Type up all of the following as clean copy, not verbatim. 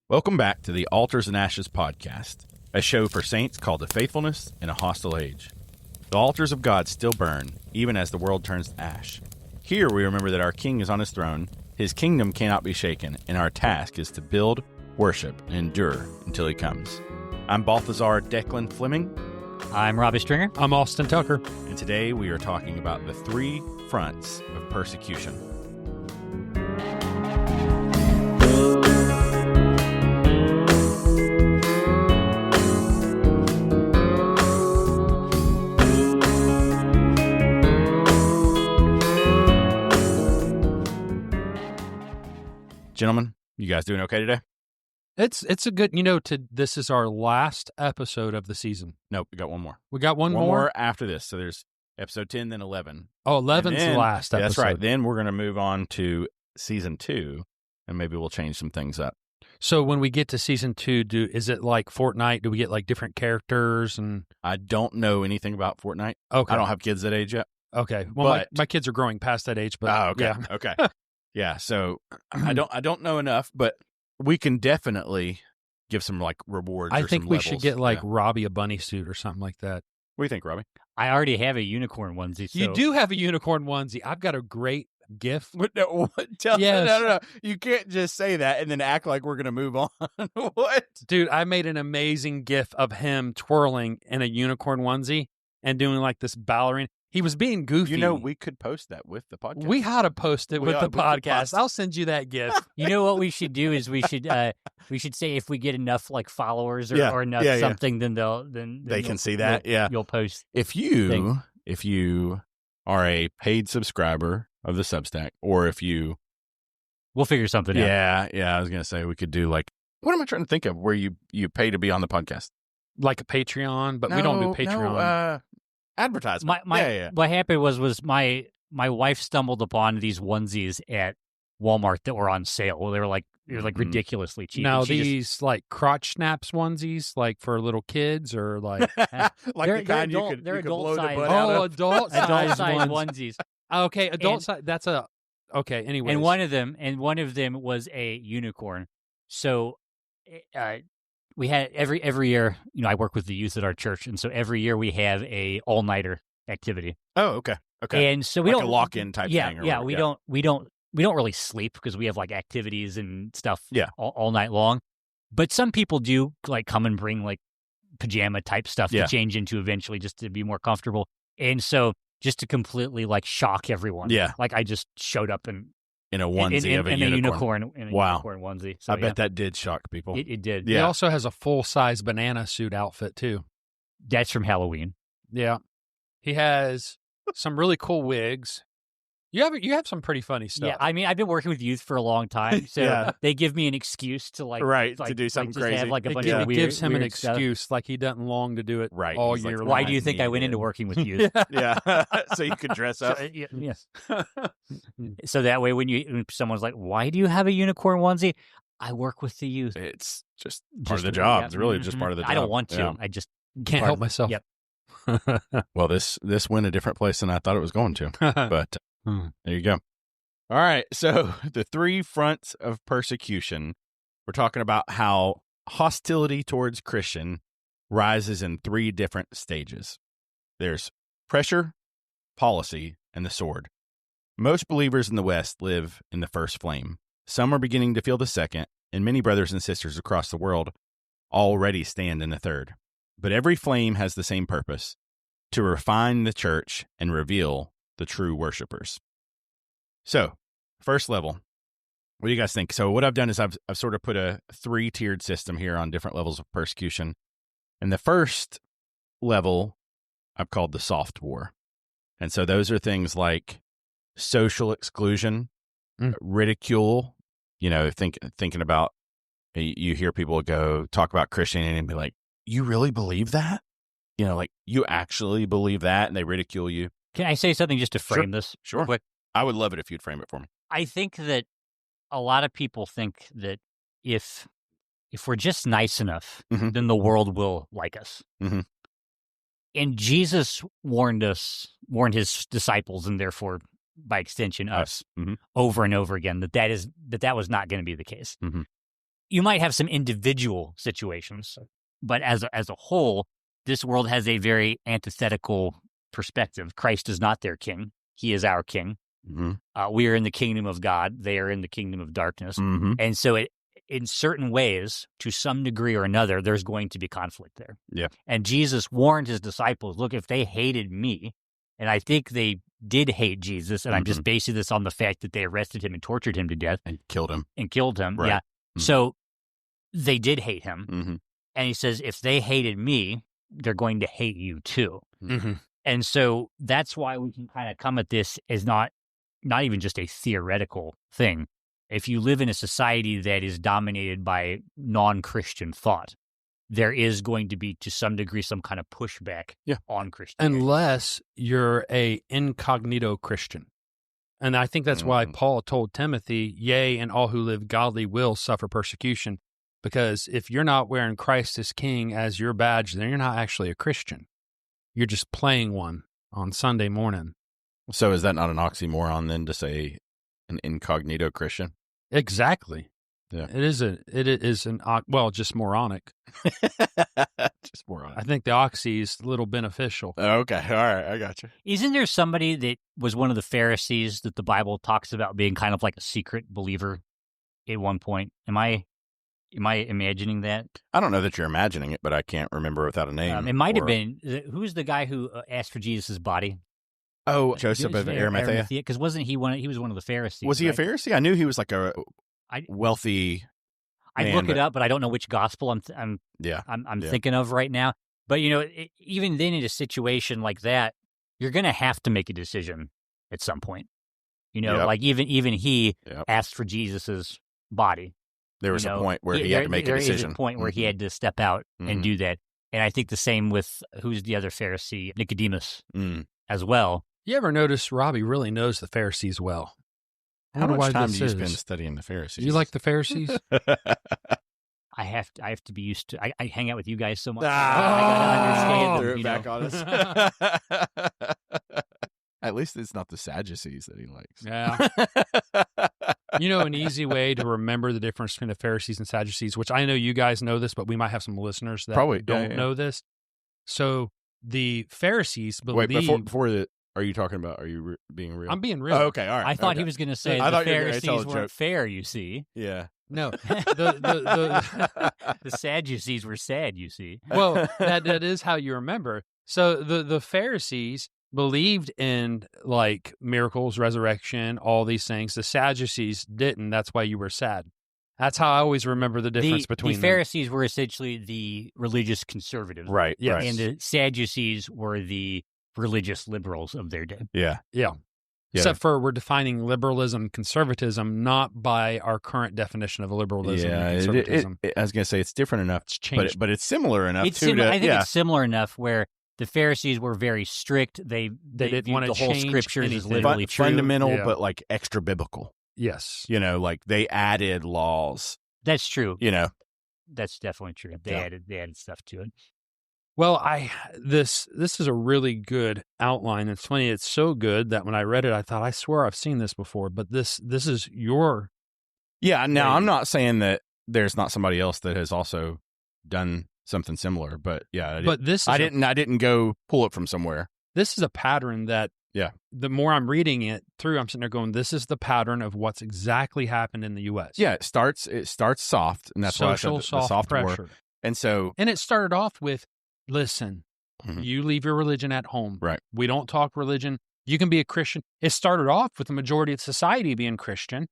Welcome back to the Altars and Ashes podcast, a show for saints called to faithfulness in a hostile age. The altars of God still burn, even as the world turns to ash. Here we remember that our King is on his throne, his kingdom cannot be shaken, and our task is to build, worship, and endure until he comes. I'm Balthazar Declan Fleming. I'm Robbie Stringer. I'm Austin Tucker. And today we are talking about the three fronts of persecution. Gentlemen, you guys doing okay today? It's a good, this is our last episode of the season. Nope, we got one more. We got one more? More after this. So there's episode 10, then 11. Oh, 11's the last episode. That's right. Then we're going to move on to season 2, and maybe we'll change some things up. So when we get to season 2, is it like Fortnite? Do we get like different characters? And I don't know anything about Fortnite. Okay. I don't have kids that age yet. Okay. Well, my kids are growing past that age, but okay. Yeah. Okay. Yeah, so I don't know enough, but we can definitely give some like rewards. I or think some we levels. should get like Robbie a bunny suit or something like that. What do you think, Robbie? I already have a unicorn onesie. So. You do have a unicorn onesie. I've got a great gift. No, you can't just say that and then act like we're going to move on. What? Dude, I made an amazing gif of him twirling in a unicorn onesie and doing like this ballerina. He was being goofy. We could post that with the podcast. We had to post it with the podcast. I'll send you that gif. You know what we should do is we should say if we get enough like followers or enough something, then they can see that. You'll post. If you are a paid subscriber of the Substack, or if you, we'll figure something out. Yeah. I was gonna say we could do like, what am I trying to think of? Where you pay to be on the podcast, like a Patreon, but we don't do Patreon. Advertisement. What happened was my wife stumbled upon these onesies at Walmart that were on sale. Well, they were like ridiculously cheap. Now these like crotch snaps onesies, like for little kids, or like like the kind you could blow the butt out of. adult size onesies. Okay, adult size. That's a okay. Anyway, and one of them was a unicorn. So, we had every year. I work with the youth at our church, and so every year we have a all-nighter activity. Oh, okay. And so we like don't a lock-in type thing. Yeah, we don't really sleep because we have like activities and stuff. Yeah. all night long. But some people do like come and bring like pajama type stuff to change into eventually, just to be more comfortable. And so just to completely like shock everyone. Yeah. Like I just showed up in a onesie of a unicorn. Unicorn onesie. So, I bet that did shock people. It did. He also has a full-size banana suit outfit too. That's from Halloween. Yeah. He has some really cool wigs. You have some pretty funny stuff. Yeah, I mean, I've been working with youth for a long time, so they give me an excuse to to do something just crazy. Have like a bunch It of weird, gives him an excuse, like he doesn't long to do it all He's year like, long. Why do you think I went into working with youth? So you could dress up. Yes. So that way, when someone's like, "Why do you have a unicorn onesie?" I work with the youth. It's just part of the job. It's really just part of the job. I don't want to. I just can't help myself. Yep. Well, this went a different place than I thought it was going to. But there you go. All right. So the three fronts of persecution. We're talking about how hostility towards Christian rises in three different stages. There's pressure, policy, and the sword. Most believers in the West live in the first flame. Some are beginning to feel the second, and many brothers and sisters across the world already stand in the third. But every flame has the same purpose: to refine the church and reveal the true worshipers. So, first level, what do you guys think? So what I've done is I've sort of put a 3-tiered system here on different levels of persecution. And the first level I've called the soft war. And so those are things like social exclusion, ridicule. Thinking about, you hear people talk about Christianity and be like, you really believe that? Like you actually believe that, and they ridicule you. Can I say something just to frame this? Sure. Quick? I would love it if you'd frame it for me. I think that a lot of people think that if we're just nice enough, then the world will like us. Mm-hmm. And Jesus warned his disciples, and therefore, by extension, us, over and over again, that was not going to be the case. Mm-hmm. you might have some individual situations, but as a whole, this world has a very antithetical perspective. Christ is not their king. He is our king. Mm-hmm. We are in the kingdom of God. They are in the kingdom of darkness. Mm-hmm. And so in certain ways, to some degree or another, there's going to be conflict there. Yeah. And Jesus warned his disciples, look, if they hated me, and I think they did hate Jesus, and I'm just basing this on the fact that they arrested him and tortured him to death. And killed him. Right. Yeah. Mm-hmm. So they did hate him. Mm-hmm. And he says, if they hated me, they're going to hate you too. Mm-hmm. And so that's why we can kind of come at this as not even just a theoretical thing. If you live in a society that is dominated by non-Christian thought, there is going to be, to some degree, some kind of pushback on Christianity. Unless you're a incognito Christian. And I think that's why Paul told Timothy, yea, and all who live godly will suffer persecution. Because if you're not wearing Christ as King as your badge, then you're not actually a Christian. You're just playing one on Sunday morning. So is that not an oxymoron then to say an incognito Christian? Exactly. Yeah. It is just moronic. Just moronic. I think the oxy is a little beneficial. Okay. All right. I got you. Isn't there somebody that was one of the Pharisees that the Bible talks about being kind of like a secret believer at one point? Am I imagining that? I don't know that you're imagining it, but I can't remember without a name. It might have been. Who's the guy who asked for Jesus' body? Oh, Joseph of Arimathea. Because wasn't he one? He was one of the Pharisees. Was he right? a Pharisee? I knew he was like a wealthy. I'd look it up, but I don't know which gospel I'm thinking of right now. But even then, in a situation like that, you're going to have to make a decision at some point. Like even he asked for Jesus's body. There was a point where he had to make a decision. There is a point where he had to step out and do that. And I think the same with who's the other Pharisee, Nicodemus, as well. You ever notice Robbie really knows the Pharisees well? How much time do you spend studying the Pharisees? You like the Pharisees? I have to be used to. I hang out with you guys so much. I gotta understand them. Back on us. At least it's not the Sadducees that he likes. Yeah. An easy way to remember the difference between the Pharisees and Sadducees, which I know you guys know this, but we might have some listeners that don't know this. So the Pharisees believe. Wait, before that, are you talking about? Are you being real? I'm being real. Oh, okay, all right. I thought he was going to say the Pharisees weren't fair. You see? Yeah. No, the Sadducees were sad. You see? Well, that is how you remember. So the Pharisees believed in like miracles, resurrection, all these things. The Sadducees didn't. That's why you were sad. That's how I always remember the difference between them. The Pharisees were essentially the religious conservatives. Right. Yes. Right. And the Sadducees were the religious liberals of their day. Yeah. Except for we're defining liberalism, conservatism, not by our current definition of liberalism and conservatism. I was going to say it's different enough, it's changed. but it's similar enough I think it's similar enough where the Pharisees were very strict. They didn't want to the whole change scriptures anything. is literally true. Fundamental, but like extra biblical. Yes. Like they added laws. That's true. That's definitely true. They added stuff to it. Well, this is a really good outline. It's funny. It's so good that when I read it, I thought, I swear I've seen this before. But this is your. Yeah. Now I'm not saying that there's not somebody else that has also done something similar, but yeah. I didn't go pull it from somewhere. This is a pattern that. Yeah. The more I'm reading it through, I'm sitting there going, this is the pattern of what's exactly happened in the U.S. Yeah. It starts soft, and that's social why I said the soft pressure. And so. And it started off with. Listen, you leave your religion at home. Right. We don't talk religion. You can be a Christian. It started off with the majority of society being Christian,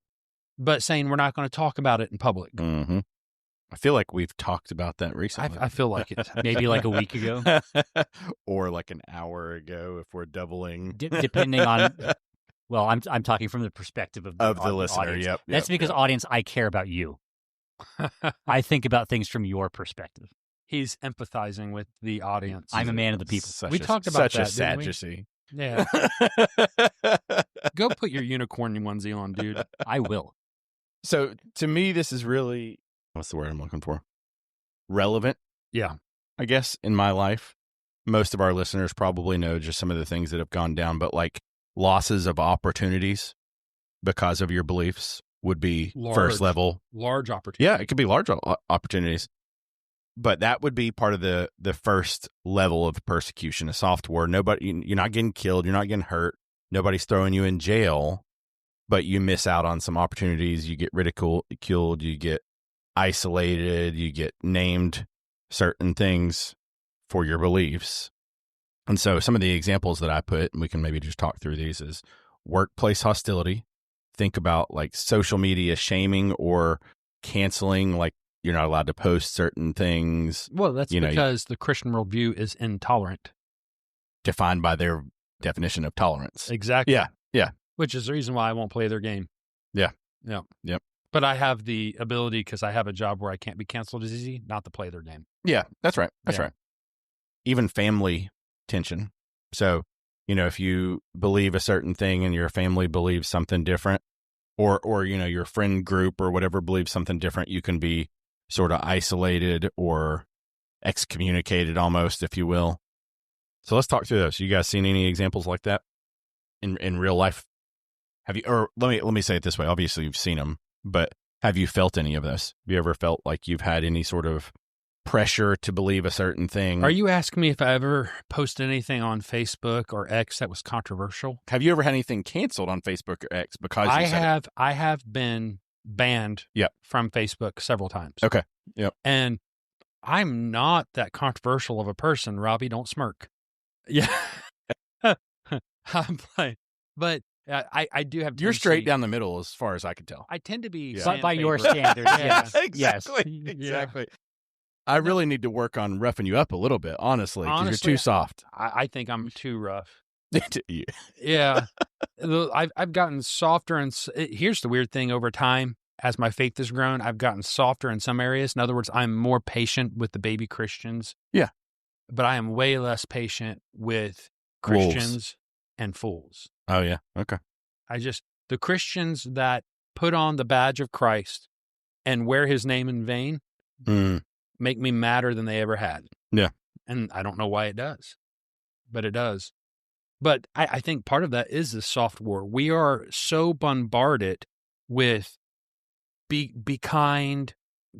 but saying we're not going to talk about it in public. Mm-hmm. I feel like we've talked about that recently. I feel like it. Maybe like a week ago. Or like an hour ago if we're doubling. Depending on... Well, I'm talking from the perspective of the listener. Audience. Yep. That's because, audience, I care about you. I think about things from your perspective. He's empathizing with the audience. I'm a man of the people. We talked about such that, a Sadducee. Yeah. Go put your unicorn onesie on, dude. I will. So to me, this is really, what's the word I'm looking for? Relevant. Yeah. I guess in my life, most of our listeners probably know just some of the things that have gone down, but like losses of opportunities because of your beliefs would be first level. Large opportunities. Yeah, it could be large opportunities. But that would be part of the first level of persecution, a soft war. You're not getting killed. You're not getting hurt. Nobody's throwing you in jail, but you miss out on some opportunities. You get ridiculed, you get isolated, you get named certain things for your beliefs. And so some of the examples that I put, and we can maybe just talk through these, is workplace hostility. Think about like social media shaming or canceling, like you're not allowed to post certain things. Well, that's because the Christian worldview is intolerant. Defined by their definition of tolerance. Exactly. Yeah. Which is the reason why I won't play their game. Yeah. Yep. But I have the ability, because I have a job where I can't be canceled as easy, not to play their game. Yeah, that's right. That's right. Even family tension. So, if you believe a certain thing and your family believes something different, or your friend group or whatever believes something different, you can be sort of isolated or excommunicated almost, if you will. So let's talk through those. You guys seen any examples like that in real life? Have you, or let me say it this way. Obviously you've seen them, but have you felt any of this? Have you ever felt like you've had any sort of pressure to believe a certain thing? Are you asking me if I ever posted anything on Facebook or X that was controversial? Have you ever had anything canceled on Facebook or X because I have been banned from Facebook several times. Okay. Yep. And I'm not that controversial of a person, Robbie. Don't smirk. Yeah. I'm playing. But I do have. You're straight down the middle as far as I can tell. I tend to be by your standards. Yes. Exactly. Exactly. I really need to work on roughing you up a little bit, honestly, because you're too soft. I think I'm too rough. Yeah. Yeah. I've gotten softer, and here's the weird thing: over time, as my faith has grown, I've gotten softer in some areas. In other words, I'm more patient with the baby Christians. Yeah. But I am way less patient with Christians and fools. Oh, yeah. Okay. The Christians that put on the badge of Christ and wear his name in vain make me madder than they ever had. Yeah. And I don't know why it does, but it does. But I think part of that is the soft war. We are so bombarded with be kind,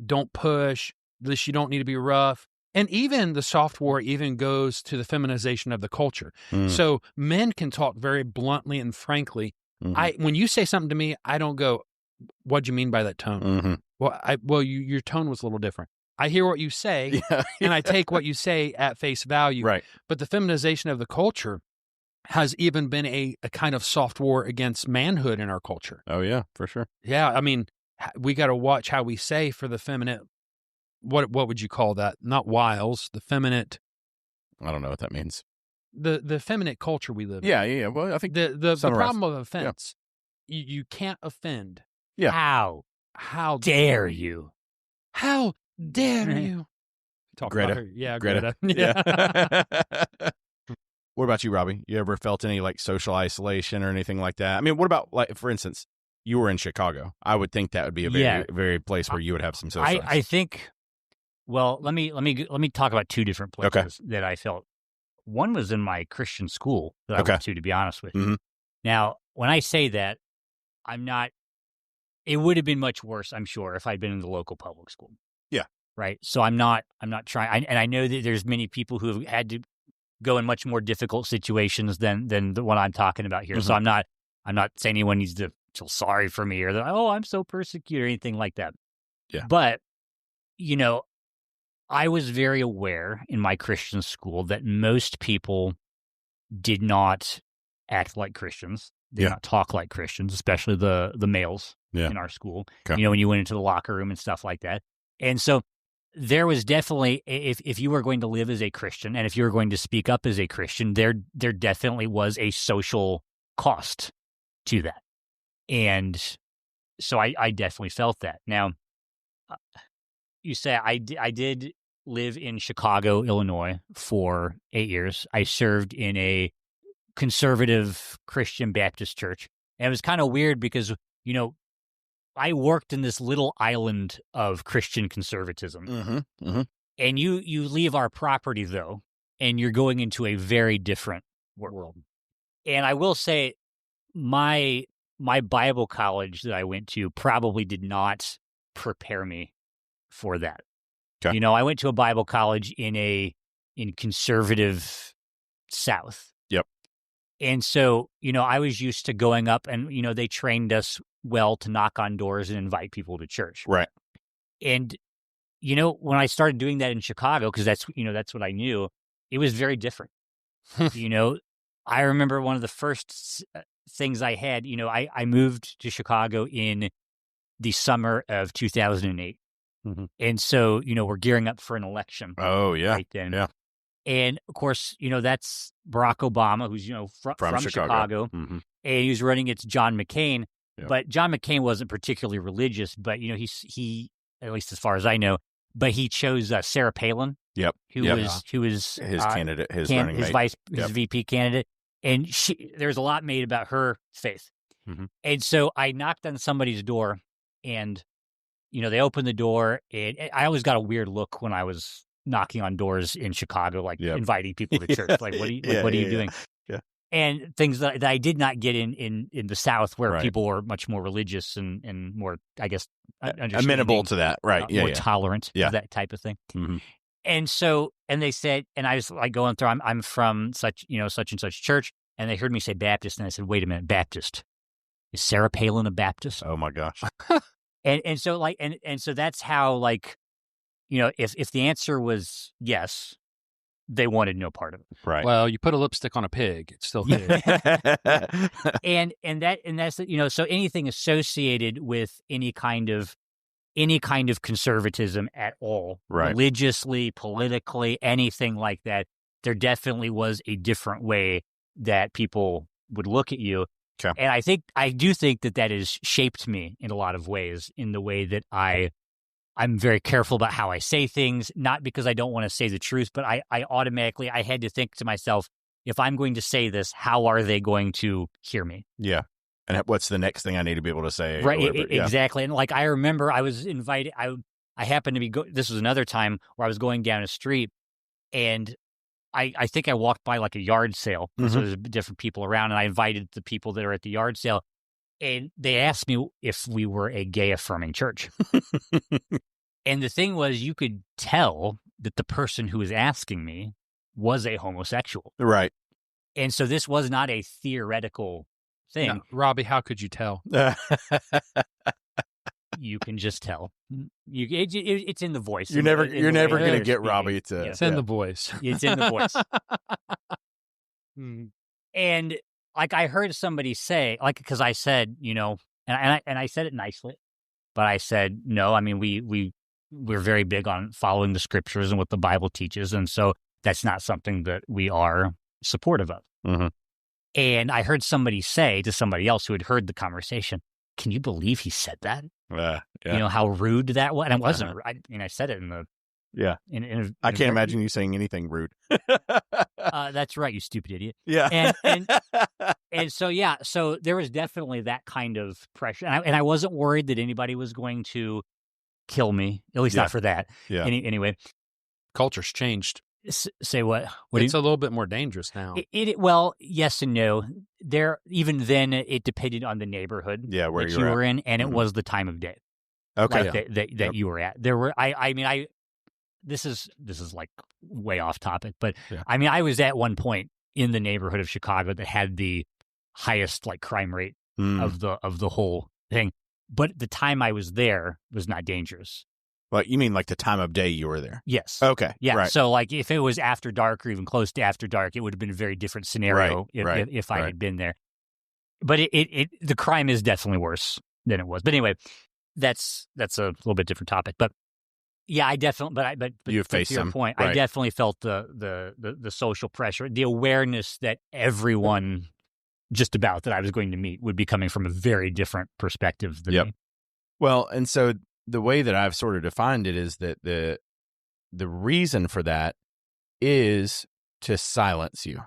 don't push, this, you don't need to be rough. And even the soft war even goes to the feminization of the culture. So men can talk very bluntly and frankly. When you say something to me, I don't go, what'd you mean by that tone? Well, your tone was a little different. I hear what you say, and I take what you say at face value. Right. But the feminization of the culture has even been a kind of soft war against manhood in our culture. Oh, yeah, for sure. Yeah, I mean, we got to watch how we say for the feminine. What would you call that? Not wiles, the feminine. I don't know what that means. The feminine culture we live in. Yeah. Well, I think the problem of offense, you can't offend. Yeah. How dare you? How dare you? Talk Greta. About her. Yeah, Greta. Yeah. What about you, Robbie? You ever felt any like social isolation or anything like that? I mean, what about, like, for instance, you were in Chicago. I would think that would be a very, very place where you would have some social. I think. Well, let me talk about two different places that I felt. One was in my Christian school that I went to be honest with you. Now, when I say that, I'm not. It would have been much worse, I'm sure, if I'd been in the local public school. Yeah. Right. So I'm not trying, and I know that there's many people who have had to go in much more difficult situations than the one I'm talking about here. So I'm not saying anyone needs to feel sorry for me or that, I'm so persecuted or anything like that. Yeah. But I was very aware in my Christian school that most people did not act like Christians. They did not talk like Christians, especially the males in our school. Okay. When you went into the locker room and stuff like that. And so there was definitely, if you were going to live as a Christian and if you were going to speak up as a Christian, there definitely was a social cost to that. And so I definitely felt that. Now, you say I did live in Chicago, Illinois for 8 years. I served in a conservative Christian Baptist church. And it was kind of weird because, I worked in this little island of Christian conservatism. And you leave our property, though, and you're going into a very different world. And I will say my my Bible college that I went to probably did not prepare me for that. Okay. I went to a Bible college in conservative South. Yep. And so, I was used to going up and, they trained us well to knock on doors and invite people to church. Right. And, when I started doing that in Chicago, because that's what I knew, it was very different. I remember one of the first things I had, I moved to Chicago in the summer of 2008. Mm-hmm. And so, we're gearing up for an election. Oh, yeah. Right then. Yeah. And of course, that's Barack Obama, who's, from Chicago. Mm-hmm. And he was running against John McCain. Yep. But John McCain wasn't particularly religious, but, he, at least as far as I know, but he chose Sarah Palin. Yep. Who was his candidate, his running mate. His VP candidate. And there's a lot made about her faith. Mm-hmm. And so I knocked on somebody's door and, they opened the door, and I always got a weird look when I was knocking on doors in Chicago, like inviting people to church. Like, what are you doing? Yeah. And things that I did not get in the South, where people were much more religious and more, I guess, amenable to that. Right. More tolerant of that type of thing. Mm-hmm. And so, and they said, and I was like going through, I'm from such and such church. And they heard me say Baptist. And I said, wait a minute, Baptist. Is Sarah Palin a Baptist? Oh my gosh. And so like, and so that's how, like, if the answer was yes, they wanted no part of it. Right. Well, you put a lipstick on a pig, it's still pig. and that's, so anything associated with any kind of conservatism at all, right, religiously, politically, anything like that, there definitely was a different way that people would look at you. Okay. And I do think that has shaped me in a lot of ways, in the way that I'm very careful about how I say things, not because I don't want to say the truth, but I automatically, I had to think to myself, if I'm going to say this, how are they going to hear me? Yeah. And what's the next thing I need to be able to say? Right, exactly. And like, I remember I was invited, I happened to be, this was another time where I was going down a street, and I think I walked by like a yard sale. Mm-hmm. So there's different people around, and I invited the people that are at the yard sale, and they asked me if we were a gay affirming church. And the thing was, you could tell that the person who was asking me was a homosexual. Right. And so this was not a theoretical thing. No, Robbie, how could you tell? You can just tell. It's in the voice. You're never going to get Robbie to. It's in the voice. It's in the voice. And like, I heard somebody say, like, because I said, and I said it nicely, but I said, no, I mean, we're very big on following the scriptures and what the Bible teaches, and so that's not something that we are supportive of. Mm-hmm. And I heard somebody say to somebody else who had heard the conversation, can you believe he said that? Yeah. How rude that was. And it wasn't. I said it in the. Yeah. I can't imagine you saying anything rude. That's right, you stupid idiot. Yeah. And so, yeah. So there was definitely that kind of pressure. And I wasn't worried that anybody was going to kill me, at least not for that. Yeah. Anyway. Culture's changed. Say what? It's a little bit more dangerous now. Well, yes and no. Even then, it depended on the neighborhood where you were in, and it was the time of day. Okay. That you were at. There were. This is like way off topic, but I mean, I was at one point in the neighborhood of Chicago that had the highest like crime rate of the whole thing. But the time I was there was not dangerous. Well, you mean like the time of day you were there? Yes. Okay. Yeah. Right. So like, if it was after dark or even close to after dark, it would have been a very different scenario if I had been there. But the crime is definitely worse than it was. But anyway, that's a little bit different topic. But yeah, I definitely. But you faced to your point, I definitely felt the social pressure, the awareness that everyone just about that I was going to meet would be coming from a very different perspective than me. Well, and so the way that I've sort of defined it is that the reason for that is to silence you.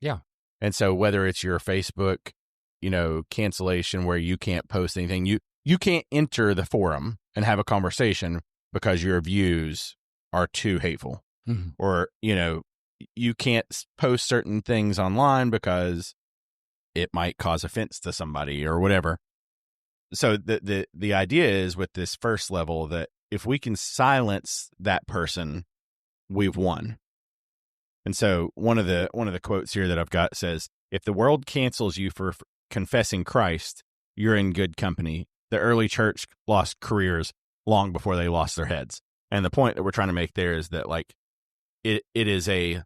Yeah. And so whether it's your Facebook, cancellation where you can't post anything, you can't enter the forum and have a conversation because your views are too hateful. Mm-hmm. Or, you can't post certain things online because it might cause offense to somebody or whatever. So the idea is with this first level that if we can silence that person, we've won. And so one of the quotes here that I've got says, if the world cancels you for confessing Christ, you're in good company. The early church lost careers long before they lost their heads. And the point that we're trying to make there is that like it is a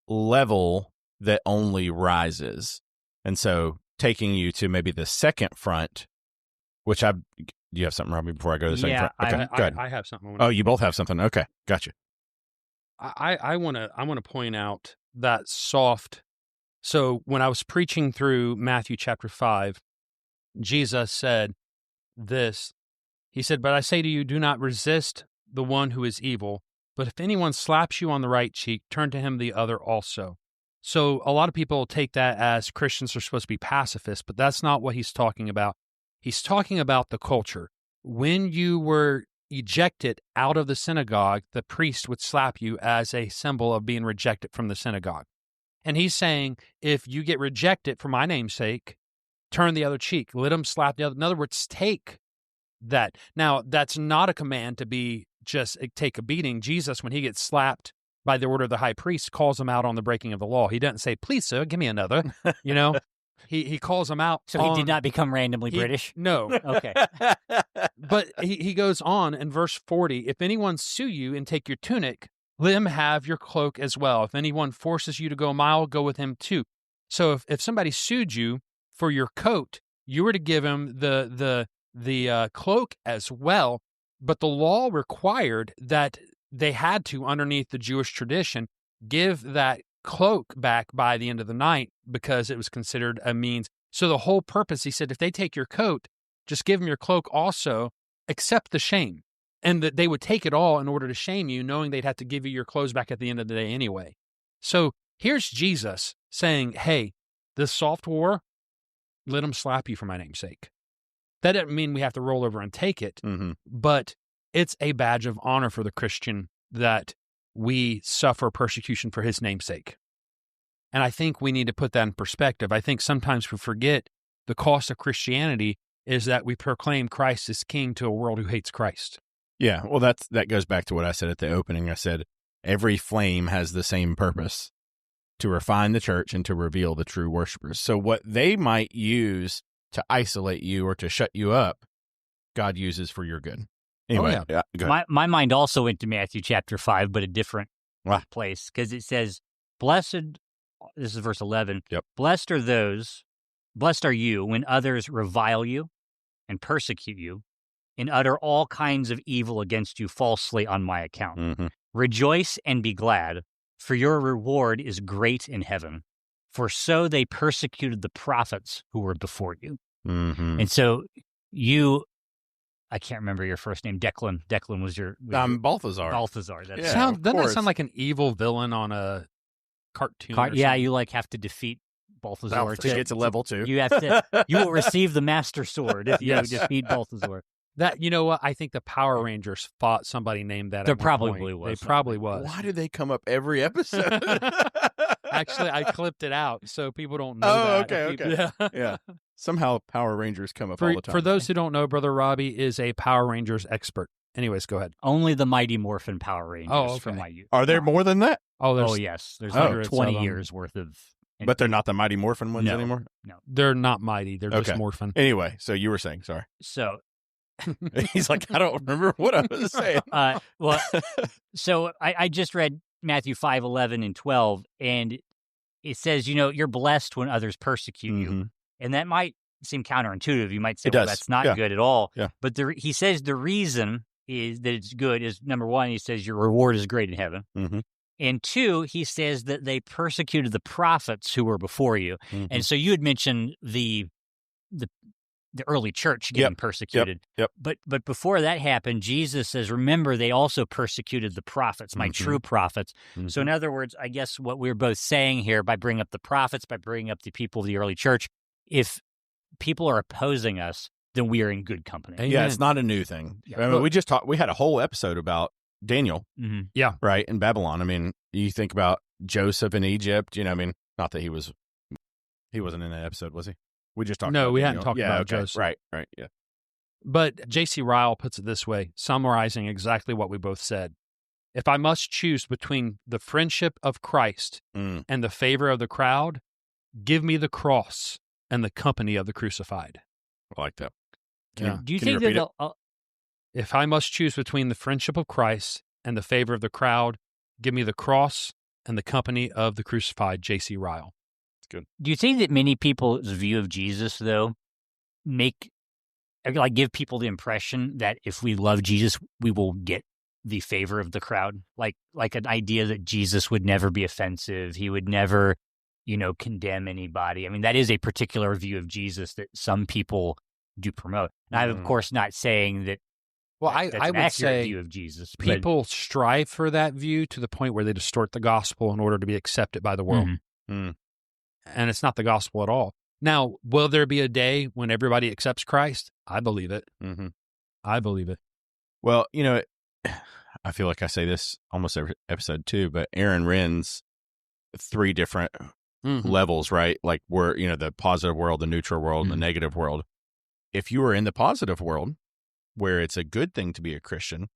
level that only rises. And so taking you to maybe the second front, which do you have something, Robbie, before I go to the second front? Okay, go ahead. I have something. Oh, you both have something. Okay, gotcha. I want to point out that soft. So when I was preaching through Matthew chapter 5, Jesus said this. He said, "But I say to you, do not resist the one who is evil. But if anyone slaps you on the right cheek, turn to him the other also." So a lot of people take that as Christians are supposed to be pacifists, but that's not what he's talking about. He's talking about the culture. When you were ejected out of the synagogue, the priest would slap you as a symbol of being rejected from the synagogue. And he's saying, if you get rejected for my name's sake, turn the other cheek. Let him slap the other. In other words, take that. Now, that's not a command to be just take a beating. Jesus, when he gets slapped by the order of the high priest, calls him out on the breaking of the law. He doesn't say, please, sir, give me another. You know, he calls him out. So he did not become randomly British? No. Okay. But he goes on in verse 40, if anyone sue you and take your tunic, let him have your cloak as well. If anyone forces you to go a mile, go with him too. So if somebody sued you for your coat, you were to give him the cloak as well. But the law required that they had to, underneath the Jewish tradition, give that cloak back by the end of the night because it was considered a means. So the whole purpose, he said, if they take your coat, just give them your cloak also, accept the shame. And that they would take it all in order to shame you, knowing they'd have to give you your clothes back at the end of the day anyway. So here's Jesus saying, hey, this soft war, let them slap you for my name's sake. That doesn't mean we have to roll over and take it, but it's a badge of honor for the Christian that we suffer persecution for his name's sake. And I think we need to put that in perspective. I think sometimes we forget the cost of Christianity is that we proclaim Christ as king to a world who hates Christ. Yeah, well, that goes back to what I said at the opening. I said, every flame has the same purpose, to refine the church and to reveal the true worshipers. So what they might use to isolate you or to shut you up, God uses for your good. Anyway, go ahead. My mind also went to Matthew chapter 5, but a different place, because it says, blessed, this is verse 11, blessed are you when others revile you and persecute you and utter all kinds of evil against you falsely on my account. Rejoice and be glad, for your reward is great in heaven. For so they persecuted the prophets who were before you. And so you, I can't remember your first name, Declan. Declan was your... Balthazar. Balthazar. Yeah, doesn't that sound like an evil villain on a cartoon? Yeah, you like have to defeat Balthazar to get to level 2. You have to. You will receive the Master Sword if you defeat Balthazar. That, you know what? I think the Power Rangers fought somebody named that. There probably was. They probably was. Why do they come up every episode? Actually, I clipped it out so people don't know that. Okay. Yeah. Somehow Power Rangers come up all the time. For those who don't know, Brother Robbie is a Power Rangers expert. Anyways, go ahead. Only the Mighty Morphin Power Rangers from my youth. Are there more than that? Oh, yes. There's 20 years worth of... But they're not the Mighty Morphin ones anymore? No. They're not mighty. They're just Morphin. Anyway, so you were saying, sorry. So... He's like, I don't remember what I was saying. So I just read Matthew 5, 11, and 12, and it says, you're blessed when others persecute you. And that might seem counterintuitive. You might say, well, that's not good at all. Yeah. But he says the reason is that it's good is, number one, he says your reward is great in heaven. And two, he says that they persecuted the prophets who were before you. And so you had mentioned the early church getting persecuted. But before that happened, Jesus says, remember, they also persecuted the prophets, my true prophets. So in other words, I guess what we're both saying here by bringing up the prophets, by bringing up the people of the early church, if people are opposing us, then we are in good company. Amen. Yeah, it's not a new thing. I mean, we had a whole episode about Daniel, right, in Babylon. I mean, you think about Joseph in Egypt, not that he was He wasn't in that episode, was he? We just talked No, about we Daniel. hadn't talked about Joseph. Right, yeah. But J.C. Ryle puts it this way, summarizing exactly what we both said. If I must choose between the friendship of Christ and the favor of the crowd, give me the cross and the company of the crucified. I like that. Do you think that if I must choose between the friendship of Christ and the favor of the crowd, give me the cross and the company of the crucified, J.C. Ryle. It's good. Do you think that many people's view of Jesus, though, give people the impression that if we love Jesus, we will get the favor of the crowd? Like an idea that Jesus would never be offensive. He would never, condemn anybody. I mean, that is a particular view of Jesus that some people do promote. And I'm, of course, not saying that. Well, that's I an would accurate say view of Jesus. People strive for that view to the point where they distort the gospel in order to be accepted by the world. And it's not the gospel at all. Now, will there be a day when everybody accepts Christ? I believe it. I believe it. Well, I feel like I say this almost every episode too, but Aaron Ren's 3 different levels, right? Like we're, the positive world, the neutral world, and the negative world. If you are in the positive world, where it's a good thing to be a Christian,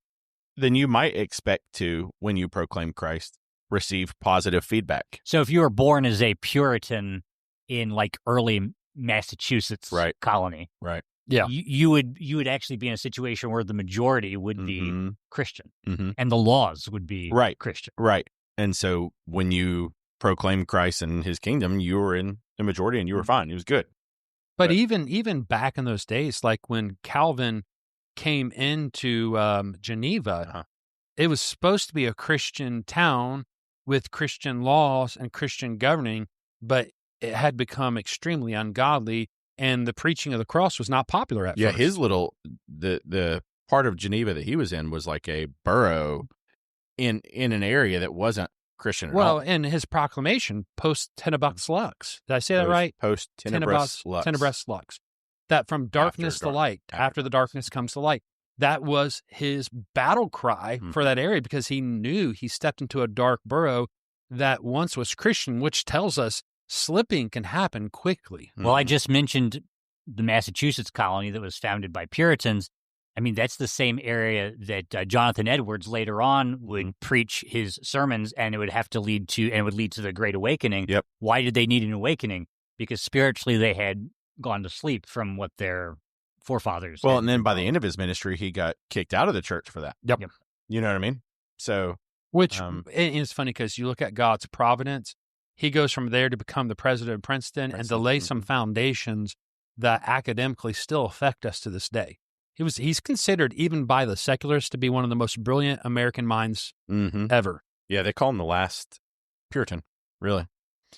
then you might expect to, when you proclaim Christ, receive positive feedback. So if you were born as a Puritan in like early Massachusetts colony, right? Yeah, you would actually be in a situation where the majority would be Christian, and the laws would be Christian, right? And so when you proclaim Christ and His kingdom, you were in the majority, and you were fine. It was good. But even back in those days, like when Calvin came into Geneva, it was supposed to be a Christian town with Christian laws and Christian governing, but it had become extremely ungodly, and the preaching of the cross was not popular at first. His little the part of Geneva that he was in was like a borough in an area that wasn't Christian at all. Well, in his proclamation, post tenebras lux. Did I say that right? Post tenebras lux. Tenebras lux. That from darkness to light, after the darkness comes to light. That was his battle cry for that area, because he knew he stepped into a dark borough that once was Christian, which tells us slipping can happen quickly. Well, I just mentioned the Massachusetts colony that was founded by Puritans. I mean, that's the same area that Jonathan Edwards later on would preach his sermons, and it would lead to the Great Awakening. Yep. Why did they need an awakening? Because spiritually they had gone to sleep from what their forefathers. Well, and then by the end of his ministry, he got kicked out of the church for that. Yep. You know what I mean? So, which and it's funny because you look at God's providence. He goes from there to become the president of Princeton and to lay some foundations that academically still affect us to this day. He's considered, even by the secularists, to be one of the most brilliant American minds ever. Yeah, they call him the last Puritan, really.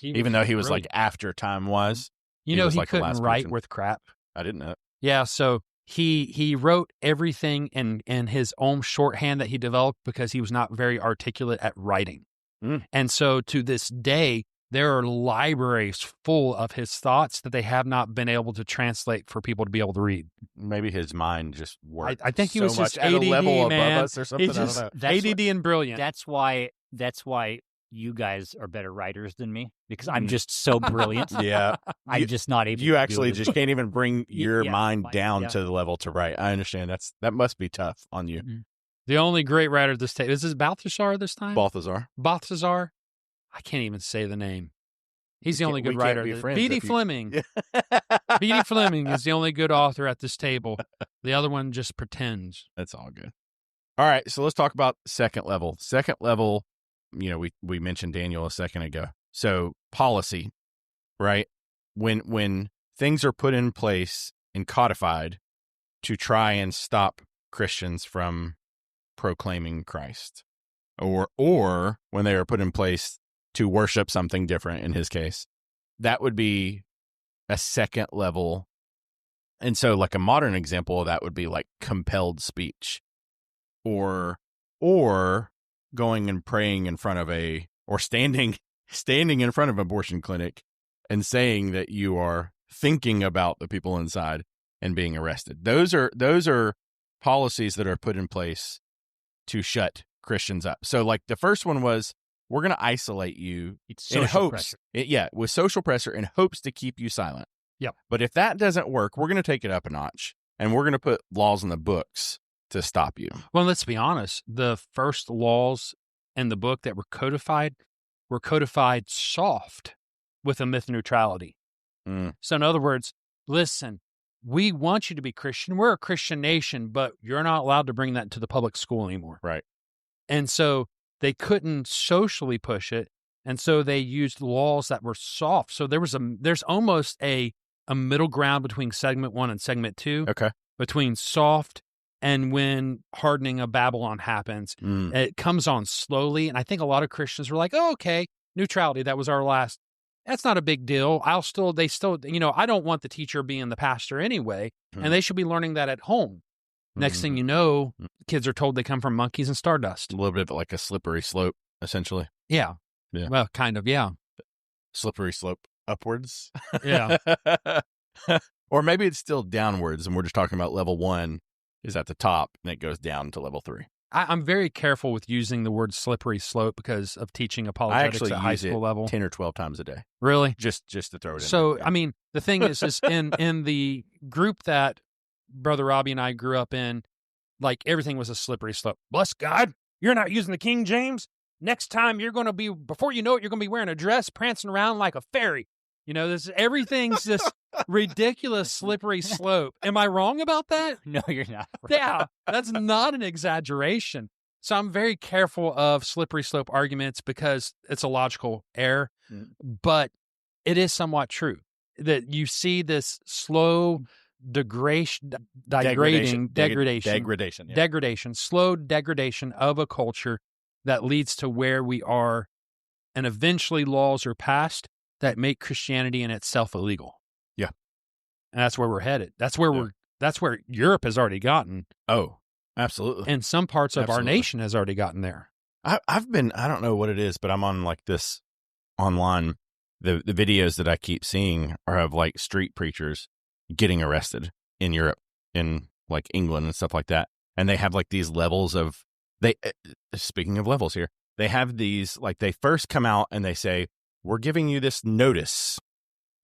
Even though he was like after time was. He like couldn't write worth crap. I didn't know. Yeah, so he wrote everything in his own shorthand that he developed because he was not very articulate at writing. And so to this day, there are libraries full of his thoughts that they have not been able to translate for people to be able to read. Maybe his mind just worked. I think he was just at ADD, a level man. above us or something. He's just ADD and brilliant. That's why you guys are better writers than me, because I'm just so brilliant. Yeah. I'm just not able to. You actually just can't even bring your mind down yeah. to the level to write. I understand. That must be tough on you. The only great writer at this time, is this Balthazar this time? Balthazar. I can't even say the name. He's the only good writer. B.D. Fleming. B.D. Fleming is the only good author at this table. The other one just pretends. That's all good. All right, so let's talk about second level. Second level, we mentioned Daniel a second ago. So policy, right? When things are put in place and codified to try and stop Christians from proclaiming Christ, or when they are put in place to worship something different, in his case, that would be a second level. And so like a modern example of that would be like compelled speech, or going and praying in front of or standing in front of an abortion clinic and saying that you are thinking about the people inside and being arrested. Those are policies that are put in place to shut Christians up. So like the first one was we're going to isolate you It's in social hopes, pressure. with social pressure in hopes to keep you silent. Yep. But if that doesn't work, we're going to take it up a notch, and we're going to put laws in the books to stop you. Well, let's be honest. The first laws in the book that were codified soft with a myth neutrality. So in other words, listen, we want you to be Christian. We're a Christian nation, but you're not allowed to bring that into the public school anymore. Right. And so they couldn't socially push it. And so they used laws that were soft. So there's almost a middle ground between segment 1 and segment 2. Okay. Between soft and when hardening of Babylon happens. It comes on slowly. And I think a lot of Christians were like, oh, okay, neutrality, that was our last. That's not a big deal. They still, I don't want the teacher being the pastor anyway. And they should be learning that at home. Next thing you know, kids are told they come from monkeys and stardust. A little bit of like a slippery slope, essentially. Yeah. Well, kind of, yeah. Slippery slope upwards. Yeah. Or maybe it's still downwards, and we're just talking about level 1 is at the top, and it goes down to level 3. I'm very careful with using the word slippery slope because of teaching apologetics at high school level. 10 or 12 times a day. Really? Just to throw it in. So, I mean, the thing is in the group that Brother Robbie and I grew up in, like everything was a slippery slope. Bless God, you're not using the King James. Next time you're going to be, before you know it, you're going to be wearing a dress, prancing around like a fairy. Everything's this ridiculous slippery slope. Am I wrong about that? No, you're not. Yeah, that's not an exaggeration. So I'm very careful of slippery slope arguments because it's a logical error, but it is somewhat true that you see this slow degradation, slow degradation of a culture that leads to where we are, and eventually laws are passed that make Christianity in itself illegal. Yeah. And that's where we're headed. That's where that's where Europe has already gotten. Oh, absolutely. And some parts of our nation has already gotten there. I don't know what it is, but I'm on like this online, the videos that I keep seeing are of like street preachers getting arrested in Europe, in like England and stuff like that. And they have like these levels of, speaking of levels here, they have these, like they first come out and they say, we're giving you this notice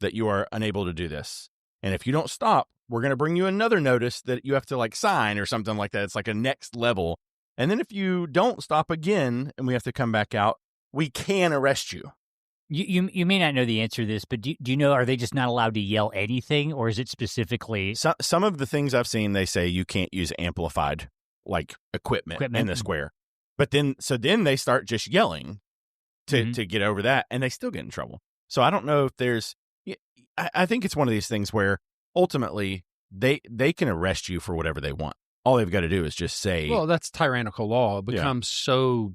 that you are unable to do this. And if you don't stop, we're going to bring you another notice that you have to like sign or something like that. It's like a next level. And then if you don't stop again and we have to come back out, we can arrest you. You may not know the answer to this, but do you know, are they just not allowed to yell anything, or is it specifically? Some of the things I've seen, they say you can't use amplified like equipment in the square. But then they start just yelling to get over that, and they still get in trouble. So I don't know if there's, I think it's one of these things where ultimately they can arrest you for whatever they want. All they've got to do is just say, well, that's tyrannical law. It becomes so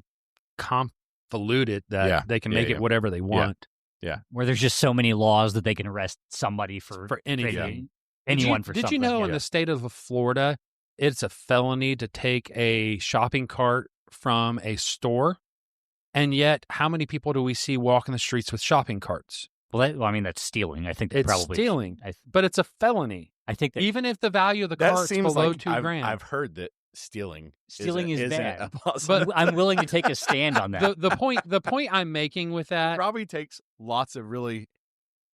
convoluted that they can make it whatever they want. Yeah. Where there's just so many laws that they can arrest somebody for anything. Anyone for something. Did you know in the state of Florida, it's a felony to take a shopping cart from a store? And yet, how many people do we see walking the streets with shopping carts? Well, I mean, that's stealing. I think it's probably stealing, but it's a felony. I think that even if the value of the cart's below like $2,000. I've heard that stealing is bad. But I'm willing to take a stand on that. The point I'm making with that, Robbie takes lots of really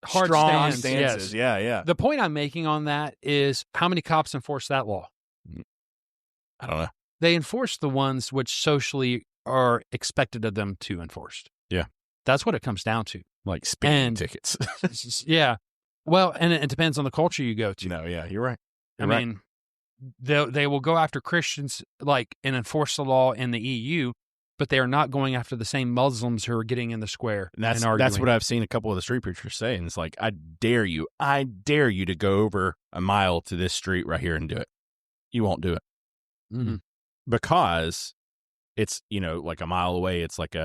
hard strong stances. Yes. Yeah. The point I'm making on that is how many cops enforce that law? I don't know. They enforce the ones which socially are expected of them to enforce. Yeah. That's what it comes down to. Like speeding tickets. Yeah. Well, and it depends on the culture you go to. No, yeah, you're right. I mean, they will go after Christians and enforce the law in the EU, but they are not going after the same Muslims who are getting in the square and arguing. That's what I've seen a couple of the street preachers say. And it's like, I dare you to go over a mile to this street right here and do it. You won't do it. Mm-hmm. Because it's, like a mile away, it's like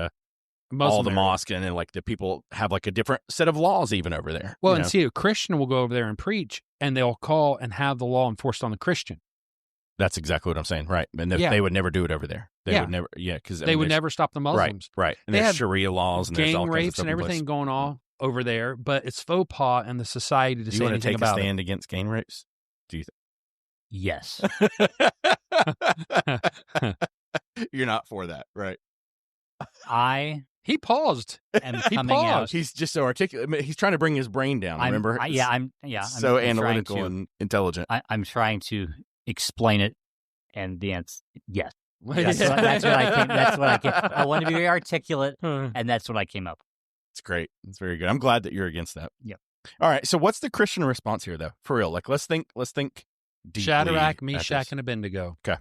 all the mosque, and then like the people have like a different set of laws even over there. Well, and see, a Christian will go over there and preach, and they'll call and have the law enforced on the Christian. That's exactly what I'm saying, right? And they would never do it over there. They would never, because they would never stop the Muslims, right? And there's Sharia laws and there's all gang kinds of rapes stuff and everything going on over there, but it's faux pas in the society to say anything about it. You want to take a stand against gang rapes? Do you think? Yes. You're not for that, right? He paused. He paused. He's just so articulate. He's trying to bring his brain down. Remember? I'm so analytical and intelligent. I'm trying to explain it, and the answer, yes. Yes. That's what I came. I want to be very articulate, and that's what I came up with. It's great. It's very good. I'm glad that you're against that. Yep. All right. So what's the Christian response here, though? For real. Like, let's think deeply. Shadrach, Meshach, and Abednego. Okay.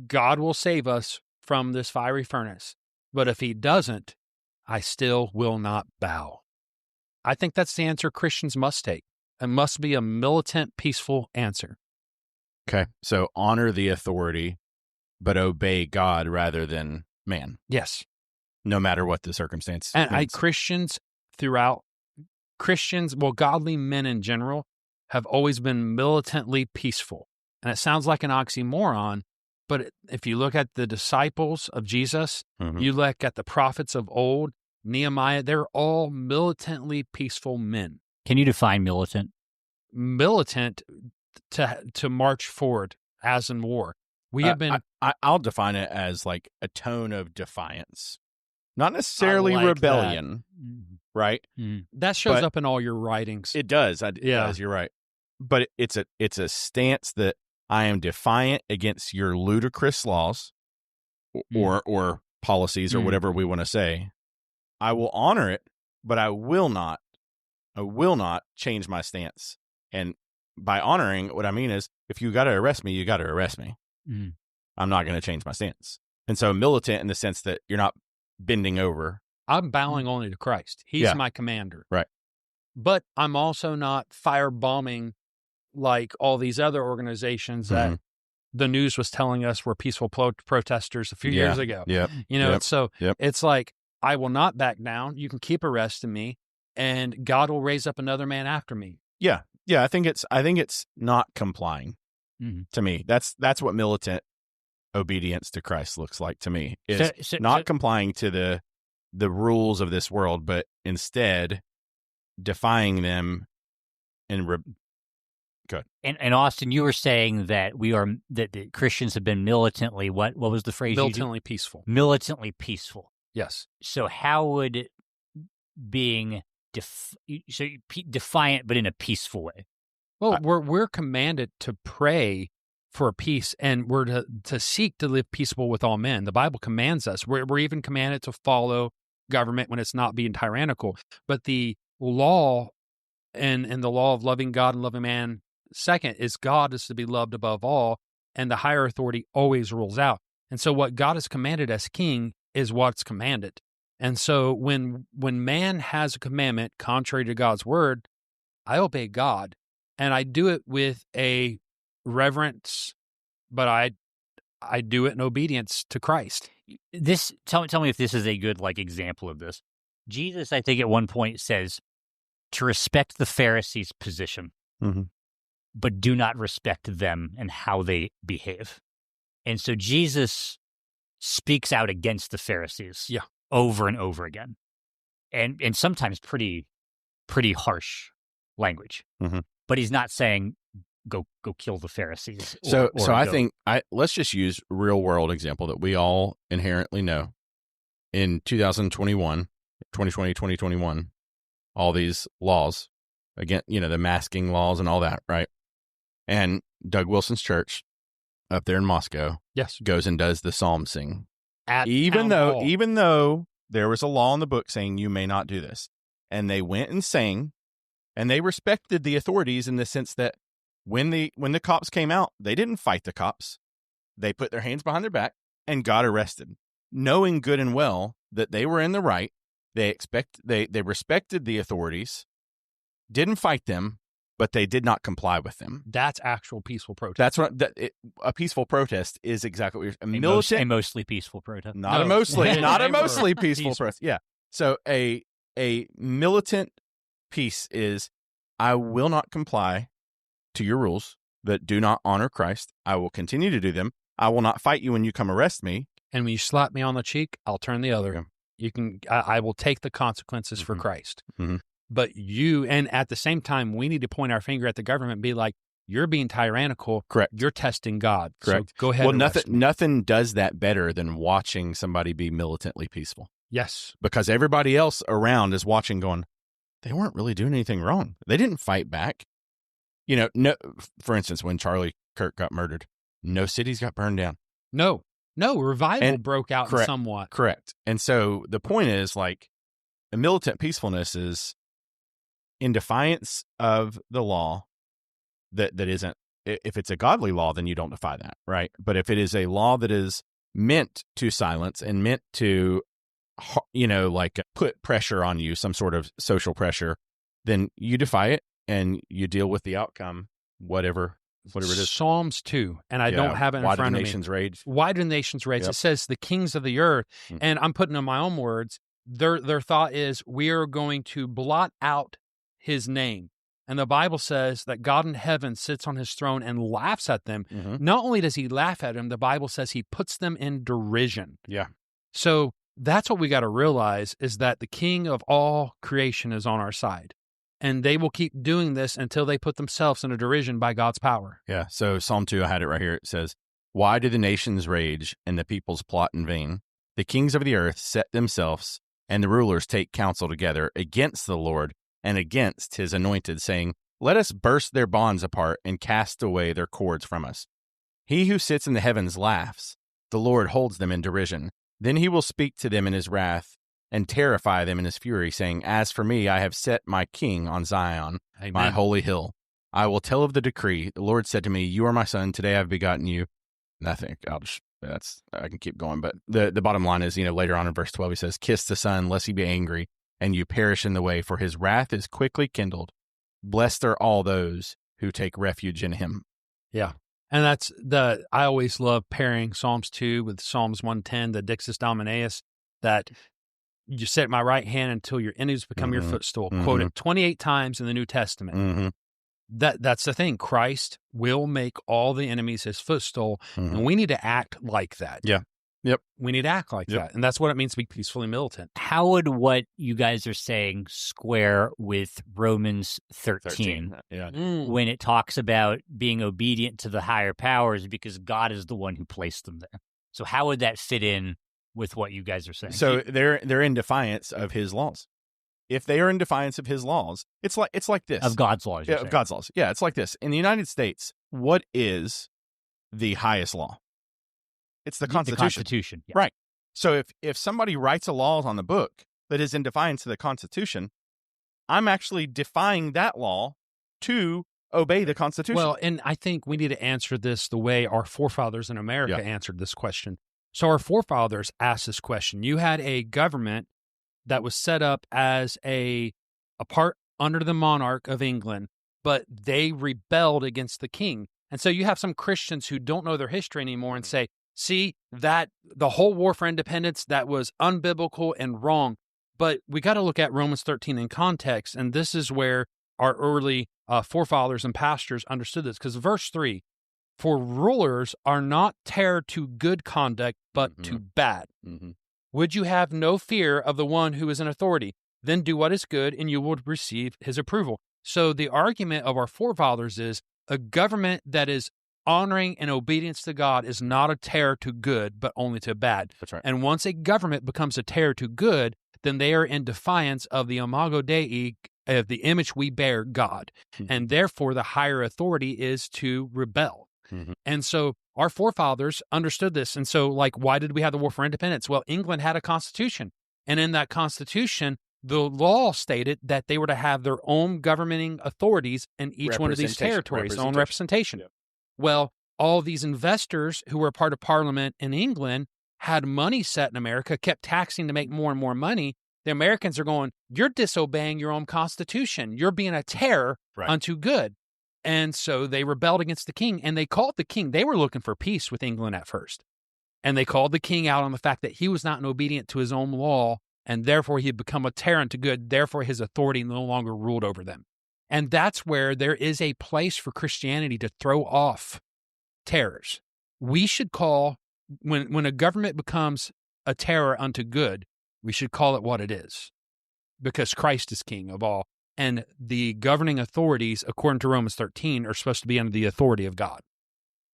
God will save us from this fiery furnace, but if he doesn't, I still will not bow. I think that's the answer Christians must take. It must be a militant, peaceful answer. Okay. So honor the authority, but obey God rather than man. Yes. No matter what the circumstance. And godly men in general, have always been militantly peaceful. And it sounds like an oxymoron, but if you look at the disciples of Jesus, you look at the prophets of old, Nehemiah, they're all militantly peaceful men. Can you define militant? Militant to march forward as in war. We have been. I'll define it as like a tone of defiance, not necessarily rebellion, right? That shows up in all your writings. It does. It does. You're right. But it's a stance that I am defiant against your ludicrous laws or policies or whatever we want to say. I will honor it, but I will not change my stance. And by honoring, what I mean is, if you got to arrest me, you got to arrest me. I'm not going to change my stance. And so militant in the sense that you're not bending over. I'm bowing only to Christ. He's my commander. Right. But I'm also not firebombing like all these other organizations that the news was telling us were peaceful protesters a few years ago. It's like, I will not back down. You can keep arresting me, and God will raise up another man after me. Yeah. I think it's not complying to me. That's what militant obedience to Christ looks like to me. Is not complying to the rules of this world, but instead defying them and good. And Austin, you were saying that that Christians have been militantly what was the phrase? Militantly peaceful. Militantly peaceful. Yes. So how would being defiant but in a peaceful way? Well, we're commanded to pray for peace, and we're to seek to live peaceable with all men. The Bible commands us. We're even commanded to follow government when it's not being tyrannical. But the law and the law of loving God and loving man, second, is God is to be loved above all, and the higher authority always rules out. And so what God has commanded as king is what's commanded. And so when man has a commandment contrary to God's word, I obey God, and I do it with a reverence, but I do it in obedience to Christ. Tell me if this is a good example of this. Jesus, I think at one point says to respect the Pharisees' position, but do not respect them and how they behave. And so Jesus speaks out against the Pharisees over and over again, and sometimes pretty harsh language. But he's not saying go kill the Pharisees. I think let's just use real world example that we all inherently know. In 2021, 2020, 2021, all these laws, again, the masking laws and all that, right? And Doug Wilson's church up there in Moscow goes and does the psalm sing. Even though there was a law in the book saying you may not do this. And they went and sang, and they respected the authorities in the sense that when the cops came out, they didn't fight the cops. They put their hands behind their back and got arrested, knowing good and well that they were in the right. They respected the authorities, didn't fight them, but they did not comply with them. That's actual peaceful protest. That's what a peaceful protest is. Exactly what you're a mostly peaceful protest. Not a mostly peaceful protest. Yeah. So a militant peace is, I will not comply to your rules that do not honor Christ. I will continue to do them. I will not fight you when you come arrest me. And when you slap me on the cheek, I'll turn the other. I will take the consequences for Christ. But and at the same time, we need to point our finger at the government and be like, you're being tyrannical. Correct. You're testing God. Correct. So go ahead. Well, and nothing does that better than watching somebody be militantly peaceful. Yes. Because everybody else around is watching going, they weren't really doing anything wrong. They didn't fight back. No. For instance, when Charlie Kirk got murdered, no cities got burned down. No, revival broke out somewhat. Correct. And so the point is, like, a militant peacefulness is in defiance of the law that isn't, if it's a godly law, then you don't defy that, right? But if it is a law that is meant to silence and meant to, like put pressure on you, some sort of social pressure, then you defy it and you deal with the outcome, whatever it is. Psalms 2, and I don't have it in front of me. Why do nations rage? Why do nations rage? Yep. It says the kings of the earth, and I'm putting in my own words, their thought is we are going to blot out his name. And the Bible says that God in heaven sits on his throne and laughs at them. Mm-hmm. Not only does he laugh at them, the Bible says he puts them in derision. Yeah. So that's what we got to realize, is that the king of all creation is on our side. And they will keep doing this until they put themselves in a derision by God's power. Yeah. So Psalm 2, I had it right here. It says, why do the nations rage and the peoples plot in vain? The kings of the earth set themselves, and the rulers take counsel together against the Lord and against his anointed, saying, let us burst their bonds apart and cast away their cords from us. He who sits in the heavens laughs. The Lord holds them in derision. Then he will speak to them in his wrath and terrify them in his fury, saying, as for me, I have set my king on Zion, Amen. my holy hill. I will tell of the decree. The Lord said to me, you are my son. Today I've begotten you. And I think I can keep going. But the bottom line is, later on in verse 12, he says, kiss the son, lest he be angry, and you perish in the way, for his wrath is quickly kindled. Blessed are all those who take refuge in him. Yeah. And I always love pairing Psalms 2 with Psalms 110, the Dixis Domineus, that you set my right hand until your enemies become your footstool. Mm-hmm. Quoted 28 times in the New Testament. Mm-hmm. That's the thing. Christ will make all the enemies his footstool, and we need to act like that. Yeah. Yep. We need to act like that. And that's what it means to be peacefully militant. How would what you guys are saying square with Romans 13. Yeah. When it talks about being obedient to the higher powers because God is the one who placed them there? So how would that fit in with what you guys are saying? So they're in defiance of his laws. If they are in defiance of his laws, it's like this. Of God's laws. Yeah, of God's laws. Yeah, it's like this. In the United States, what is the highest law? It's the Constitution. The Constitution. Yeah. Right. So if somebody writes a law on the book that is in defiance of the Constitution, I'm actually defying that law to obey the Constitution. Well, and I think we need to answer this the way our forefathers in America answered this question. So our forefathers asked this question. You had a government that was set up as a part under the monarch of England, but they rebelled against the king. And so you have some Christians who don't know their history anymore and say, see, that the whole war for independence, that was unbiblical and wrong. But we got to look at Romans 13 in context, and this is where our early forefathers and pastors understood this. Because verse 3, for rulers are not terror to good conduct, but to bad. Mm-hmm. Would you have no fear of the one who is in authority? Then do what is good, and you will receive his approval. So the argument of our forefathers is a government that is honoring and obedience to God is not a terror to good, but only to bad. That's right. And once a government becomes a terror to good, then they are in defiance of the imago Dei, of the image we bear, God. Mm-hmm. And therefore, the higher authority is to rebel. Mm-hmm. And so our forefathers understood this. And so, why did we have the War for Independence? Well, England had a constitution. And in that constitution, the law stated that they were to have their own governing authorities in each one of these territories, own representation. Yeah. Well, all these investors who were part of Parliament in England had money set in America, kept taxing to make more and more money. The Americans are going, you're disobeying your own constitution. You're being a terror unto good. And so they rebelled against the king, and they called the king. They were looking for peace with England at first. And they called the king out on the fact that he was not obedient to his own law, and therefore he had become a terror unto good. Therefore, his authority no longer ruled over them. And that's where there is a place for Christianity to throw off terrors. We should call, when a government becomes a terror unto good, we should call it what it is, because Christ is king of all. And the governing authorities, according to Romans 13, are supposed to be under the authority of God.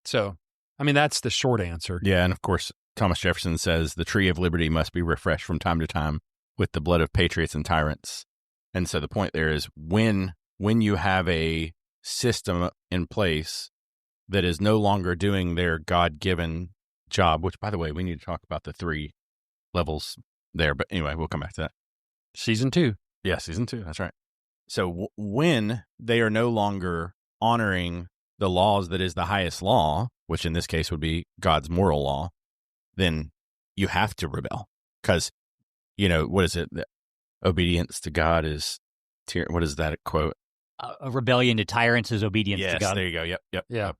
So, I mean, that's the short answer. Yeah, and of course, Thomas Jefferson says the tree of liberty must be refreshed from time to time with the blood of patriots and tyrants. And so the point there is when you have a system in place that is no longer doing their God-given job, which, by the way, we need to talk about the 3 levels there. But anyway, we'll come back to that. Season 2. Yeah, season 2. That's right. So when they are no longer honoring the laws that is the highest law, which in this case would be God's moral law, then you have to rebel. Because, what is it? Obedience to God is, what is that quote? A rebellion to tyrants is obedience to God. Yes, there you go. Yep.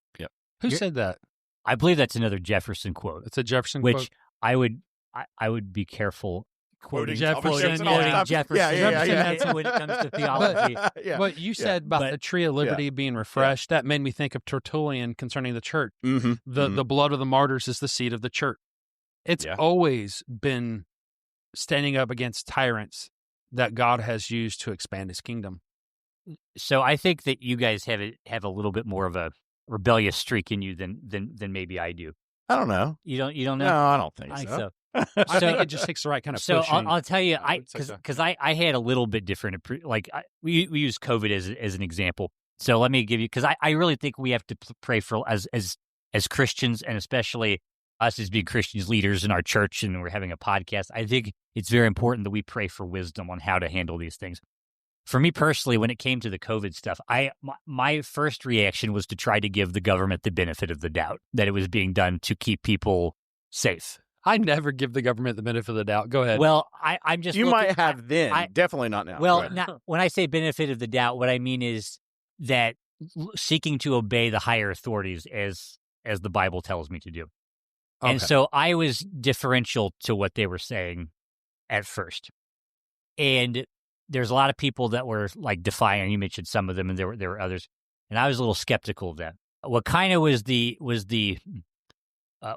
Who said that? I believe that's another Jefferson quote. It's a Jefferson quote. Which I would be careful quoting Jefferson. Jefferson. Yeah. When it comes to theology. What you said about the tree of liberty being refreshed, that made me think of Tertullian concerning the church. Mm-hmm. The blood of the martyrs is the seed of the church. It's always been standing up against tyrants that God has used to expand his kingdom. So I think that you guys have a little bit more of a rebellious streak in you than maybe I do. I don't know. You don't know? No, I don't think so. I think it just takes the right kind of So pushing. I'll tell you, because I had a little bit different, we use COVID as an example. So let me give you, because I really think we have to pray for as Christians, and especially us as being Christians leaders in our church, and we're having a podcast. I think it's very important that we pray for wisdom on how to handle these things. For me personally, when it came to the COVID stuff, my first reaction was to try to give the government the benefit of the doubt that it was being done to keep people safe. I never give the government the benefit of the doubt. Go ahead. Well, I'm just might have then, definitely not now. Well, when I say benefit of the doubt, what I mean is that seeking to obey the higher authorities as the Bible tells me to do. Okay. And so I was differential to what they were saying at first. And there's a lot of people that were like defiant. You mentioned some of them, and there were others. And I was a little skeptical of that. What kind of was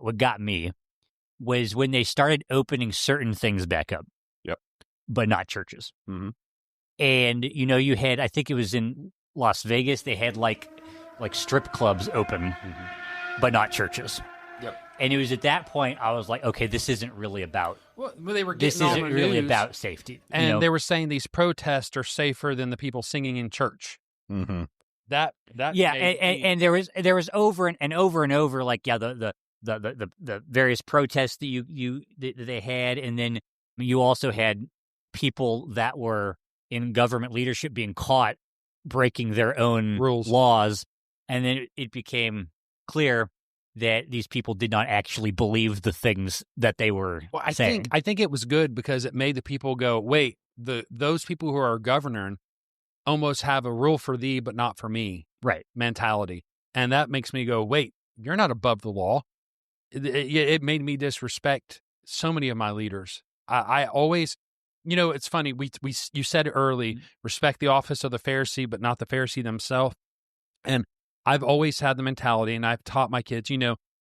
what got me was when they started opening certain things back up. Yep. But not churches. Mm-hmm. And, you had, I think it was in Las Vegas, they had like strip clubs open, but not churches. Yep. And it was at that point I was like, okay, this isn't really about. Well, they were this isn't really about safety. And they were saying these protests are safer than the people singing in church. Mm-hmm. That and there was over and over like the various protests that they had, and then you also had people that were in government leadership being caught breaking their own laws, and then it became clear that these people did not actually believe the things that they were saying. I think it was good because it made the people go, wait, those people who are governing almost have a rule for thee but not for me, right? Mentality, and that makes me go, wait, you're not above the law. It made me disrespect so many of my leaders. I always, it's funny. You said early, respect the office of the Pharisee, but not the Pharisee themselves. And I've always had the mentality, and I've taught my kids,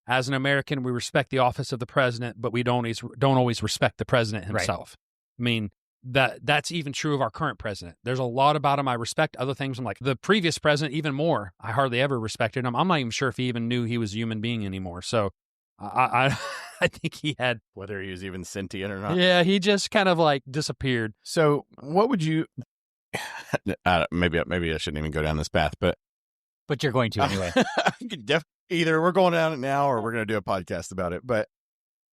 as an American, we respect the office of the president, but we don't always respect the president himself. Right. I mean, that's even true of our current president. There's a lot about him I respect. Other things I'm like, the previous president, even more, I hardly ever respected him. I'm not even sure if he even knew he was a human being anymore. So I think he had, whether he was even sentient or not. Yeah, he just kind of like disappeared. So what would you? Maybe I shouldn't even go down this path, but you're going to anyway. Either we're going down it now, or we're going to do a podcast about it. But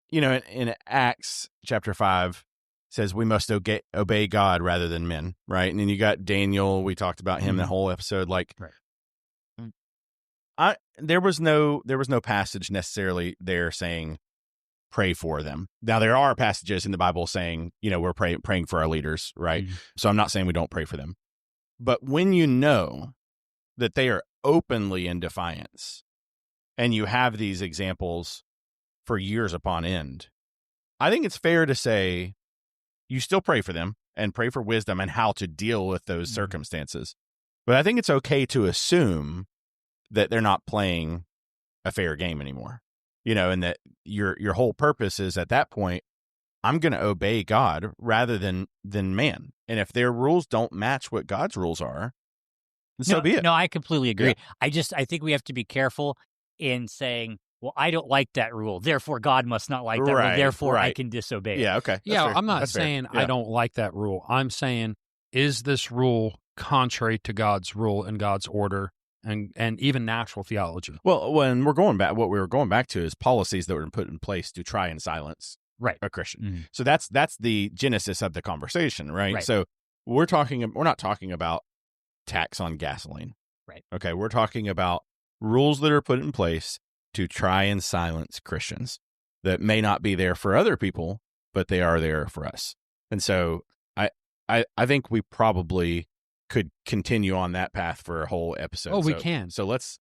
in Acts chapter 5 says we must obey God rather than men, right? And then you got Daniel. We talked about him the whole episode. Like, right. There was no passage necessarily there saying pray for them. Now there are passages in the Bible saying we're praying for our leaders, right? Mm-hmm. So I'm not saying we don't pray for them, but when you know that they are openly in defiance, and you have these examples for years upon end, I think it's fair to say you still pray for them and pray for wisdom and how to deal with those circumstances. But I think it's okay to assume that they're not playing a fair game anymore, and that your whole purpose is at that point I'm going to obey God rather than man. And if their rules don't match what God's rules are, then so be it. No, I completely agree. Yeah. I think we have to be careful in saying, well, I don't like that rule, therefore God must not like that rule, therefore I can disobey it. Yeah, okay. Yeah, fair. I'm not That's saying fair. Yeah. I don't like that rule. I'm saying, is this rule contrary to God's rule and God's order and even natural theology? Well, when we're going back, what we were going back to is policies that were put in place to try and silence a Christian. Mm-hmm. So that's the genesis of the conversation, right? So we're not talking about tax on gasoline. Right. Okay, we're talking about rules that are put in place to try and silence Christians that may not be there for other people, but they are there for us. And so I think we probably could continue on that path for a whole episode. Oh, we can. So let's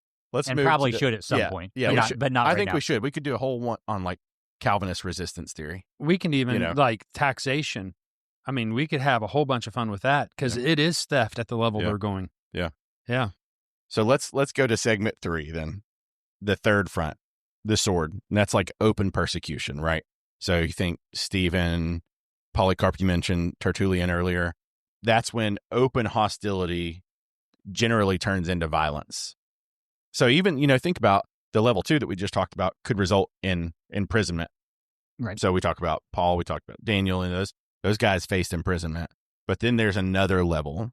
and move probably to should at some point. Yeah, but not I right think now. we should. We could do a whole one on like Calvinist resistance theory. We can even like taxation. I mean, we could have a whole bunch of fun with that because it is theft at the level they're going. Yeah. Yeah. So let's go to segment 3 then. The third front, the sword. And that's like open persecution, right? So you think Stephen, Polycarp, you mentioned Tertullian earlier. That's when open hostility generally turns into violence. So even, think about the level 2 that we just talked about could result in imprisonment. Right. So we talked about Paul, we talked about Daniel, and those guys faced imprisonment. But then there's another level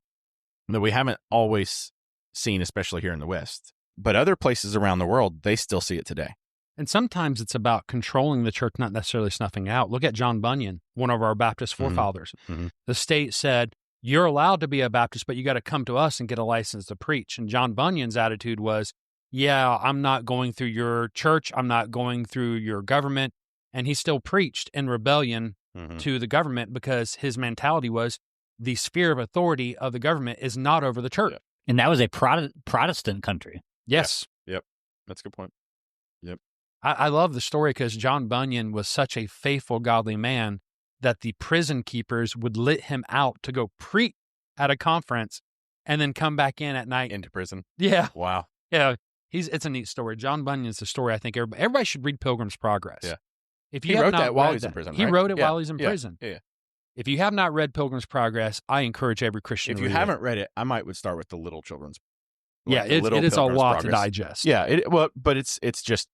that we haven't always seen, especially here in the West. But other places around the world, they still see it today. And sometimes it's about controlling the church, not necessarily snuffing out. Look at John Bunyan, one of our Baptist forefathers. Mm-hmm. The state said, you're allowed to be a Baptist, but you got to come to us and get a license to preach. And John Bunyan's attitude was, yeah, I'm not going through your church. I'm not going through your government. And he still preached in rebellion to the government because his mentality was the sphere of authority of the government is not over the church. Yeah. And that was a Protestant country. Yes. Yep. That's a good point. Yep. I love the story because John Bunyan was such a faithful, godly man that the prison keepers would let him out to go preach at a conference and then come back in at night. Into prison. Yeah. Wow. Yeah. It's a neat story. John Bunyan's a story I think everybody should read Pilgrim's Progress. Yeah. If he wrote that while he's in prison, He right? wrote it while he's in prison. Yeah. If you have not read Pilgrim's Progress, I encourage every Christian If to you read haven't read it, I might would start with the Little Children's. Yeah, it is a lot to digest. Yeah, but it's just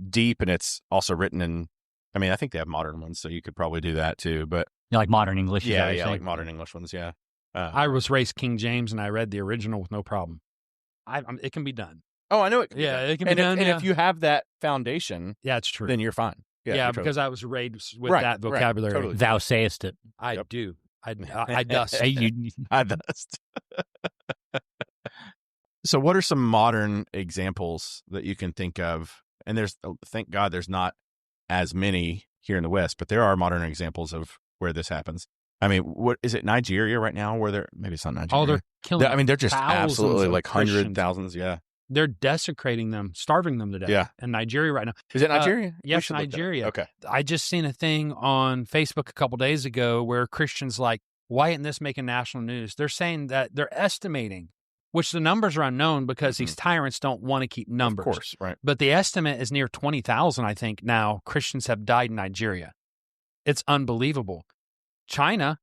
deep, and it's also written in. I mean, I think they have modern ones, so you could probably do that too. But like modern English. Yeah, like modern English ones. Yeah. I was raised King James, and I read the original with no problem. It can be done. Oh, I know it. It can be done. And if you have that foundation, it's true. Then you're fine. Yeah, because I was raised with that vocabulary. Totally. Thou sayest it. I do. I dust. I dust. So what are some modern examples that you can think of? And thank God there's not as many here in the West, but there are modern examples of where this happens. I mean, what is it, Nigeria right now where maybe it's not Nigeria. Oh, they're killing they're just absolutely like hundreds, thousands. Yeah. They're desecrating them, starving them to death. Yeah. In Nigeria right now. Is it Nigeria? Yes, Nigeria. Okay. I just seen a thing on Facebook a couple days ago where Christians like, why isn't this making national news? They're saying that they're estimating, which the numbers are unknown because these tyrants don't want to keep numbers. Of course, right. But the estimate is near 20,000, I think, now Christians have died in Nigeria. It's unbelievable. China,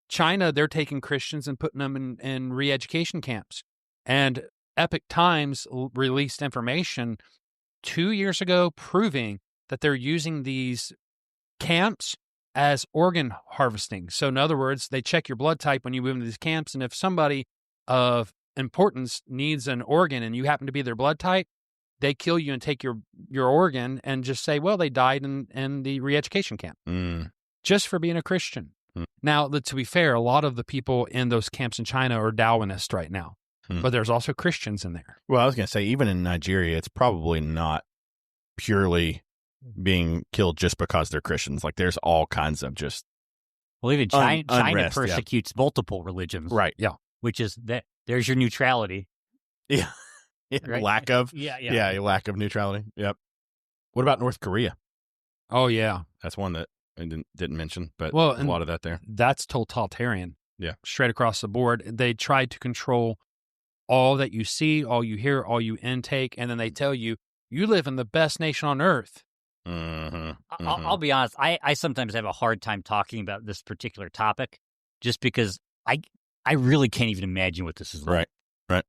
they're taking Christians and putting them in re-education camps. And Epic Times released information 2 years ago proving that they're using these camps as organ harvesting. So in other words, they check your blood type when you move into these camps. And if somebody of importance needs an organ and you happen to be their blood type, they kill you and take your organ and just say, well, they died in the re-education camp just for being a Christian. Now, to be fair, a lot of the people in those camps in China are Darwinist right now. But there's also Christians in there. Well, I was going to say, even in Nigeria, it's probably not purely being killed just because they're Christians. Like, there's all kinds of just Well, even China unrest, persecutes multiple religions. Right. Yeah. Which is that there's your neutrality. Yeah. Right? Lack of. Yeah. Lack of neutrality. Yep. What about North Korea? Oh, yeah. That's one that I didn't mention, but well, a lot of that there. That's totalitarian. Yeah. Straight across the board. They try to control all that you see, all you hear, all you intake, and then they tell you, you live in the best nation on earth. I'll be honest. I sometimes have a hard time talking about this particular topic just because I really can't even imagine what this is like. Right.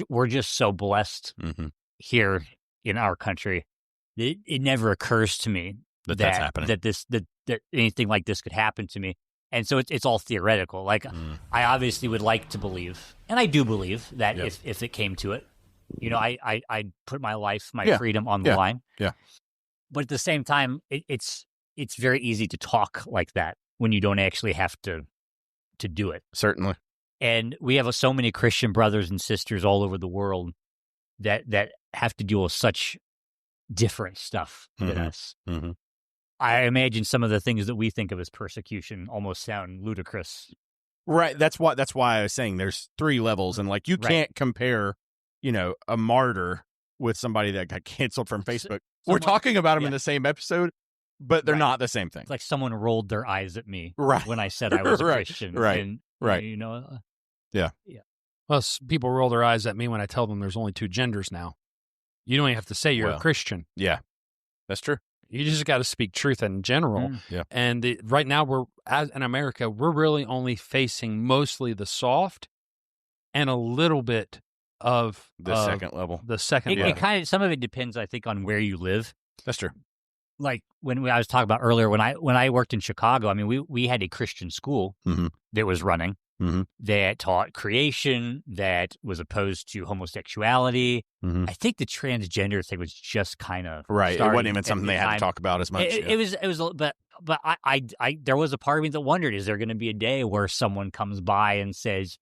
We're just so blessed here in our country. It never occurs to me that's happening. That anything like this could happen to me. And so it's all theoretical. Like I obviously would like to believe, and I do believe that if it came to it, I'd put my life, my freedom on the line. Yeah. But at the same time, it's very easy to talk like that when you don't actually have to do it. Certainly. And we have so many Christian brothers and sisters all over the world that have to deal with such different stuff than us. I imagine some of the things that we think of as persecution almost sound ludicrous. Right. That's why I was saying there's 3 levels, and like you can't compare, a martyr with somebody that got canceled from Facebook. We're talking about them in the same episode, but they're not the same thing. It's like someone rolled their eyes at me when I said I was a Christian. Right. Yeah. Well, people roll their eyes at me when I tell them there's only 2 genders now. You don't even have to say you're a Christian. Yeah, that's true. You just got to speak truth in general. Yeah. And right now, in America, we're really only facing mostly the soft and a little bit of the second level. The second level. It kind of, some of it depends, I think, on where you live. That's true. Like when I was talking about earlier, when I worked in Chicago, I mean, we had a Christian school that was running that taught creation, that was opposed to homosexuality. I think the transgender thing was just kind of right. It wasn't even something they had to talk about as much. It was, but I there was a part of me that wondered: is there going to be a day where someone comes by and says,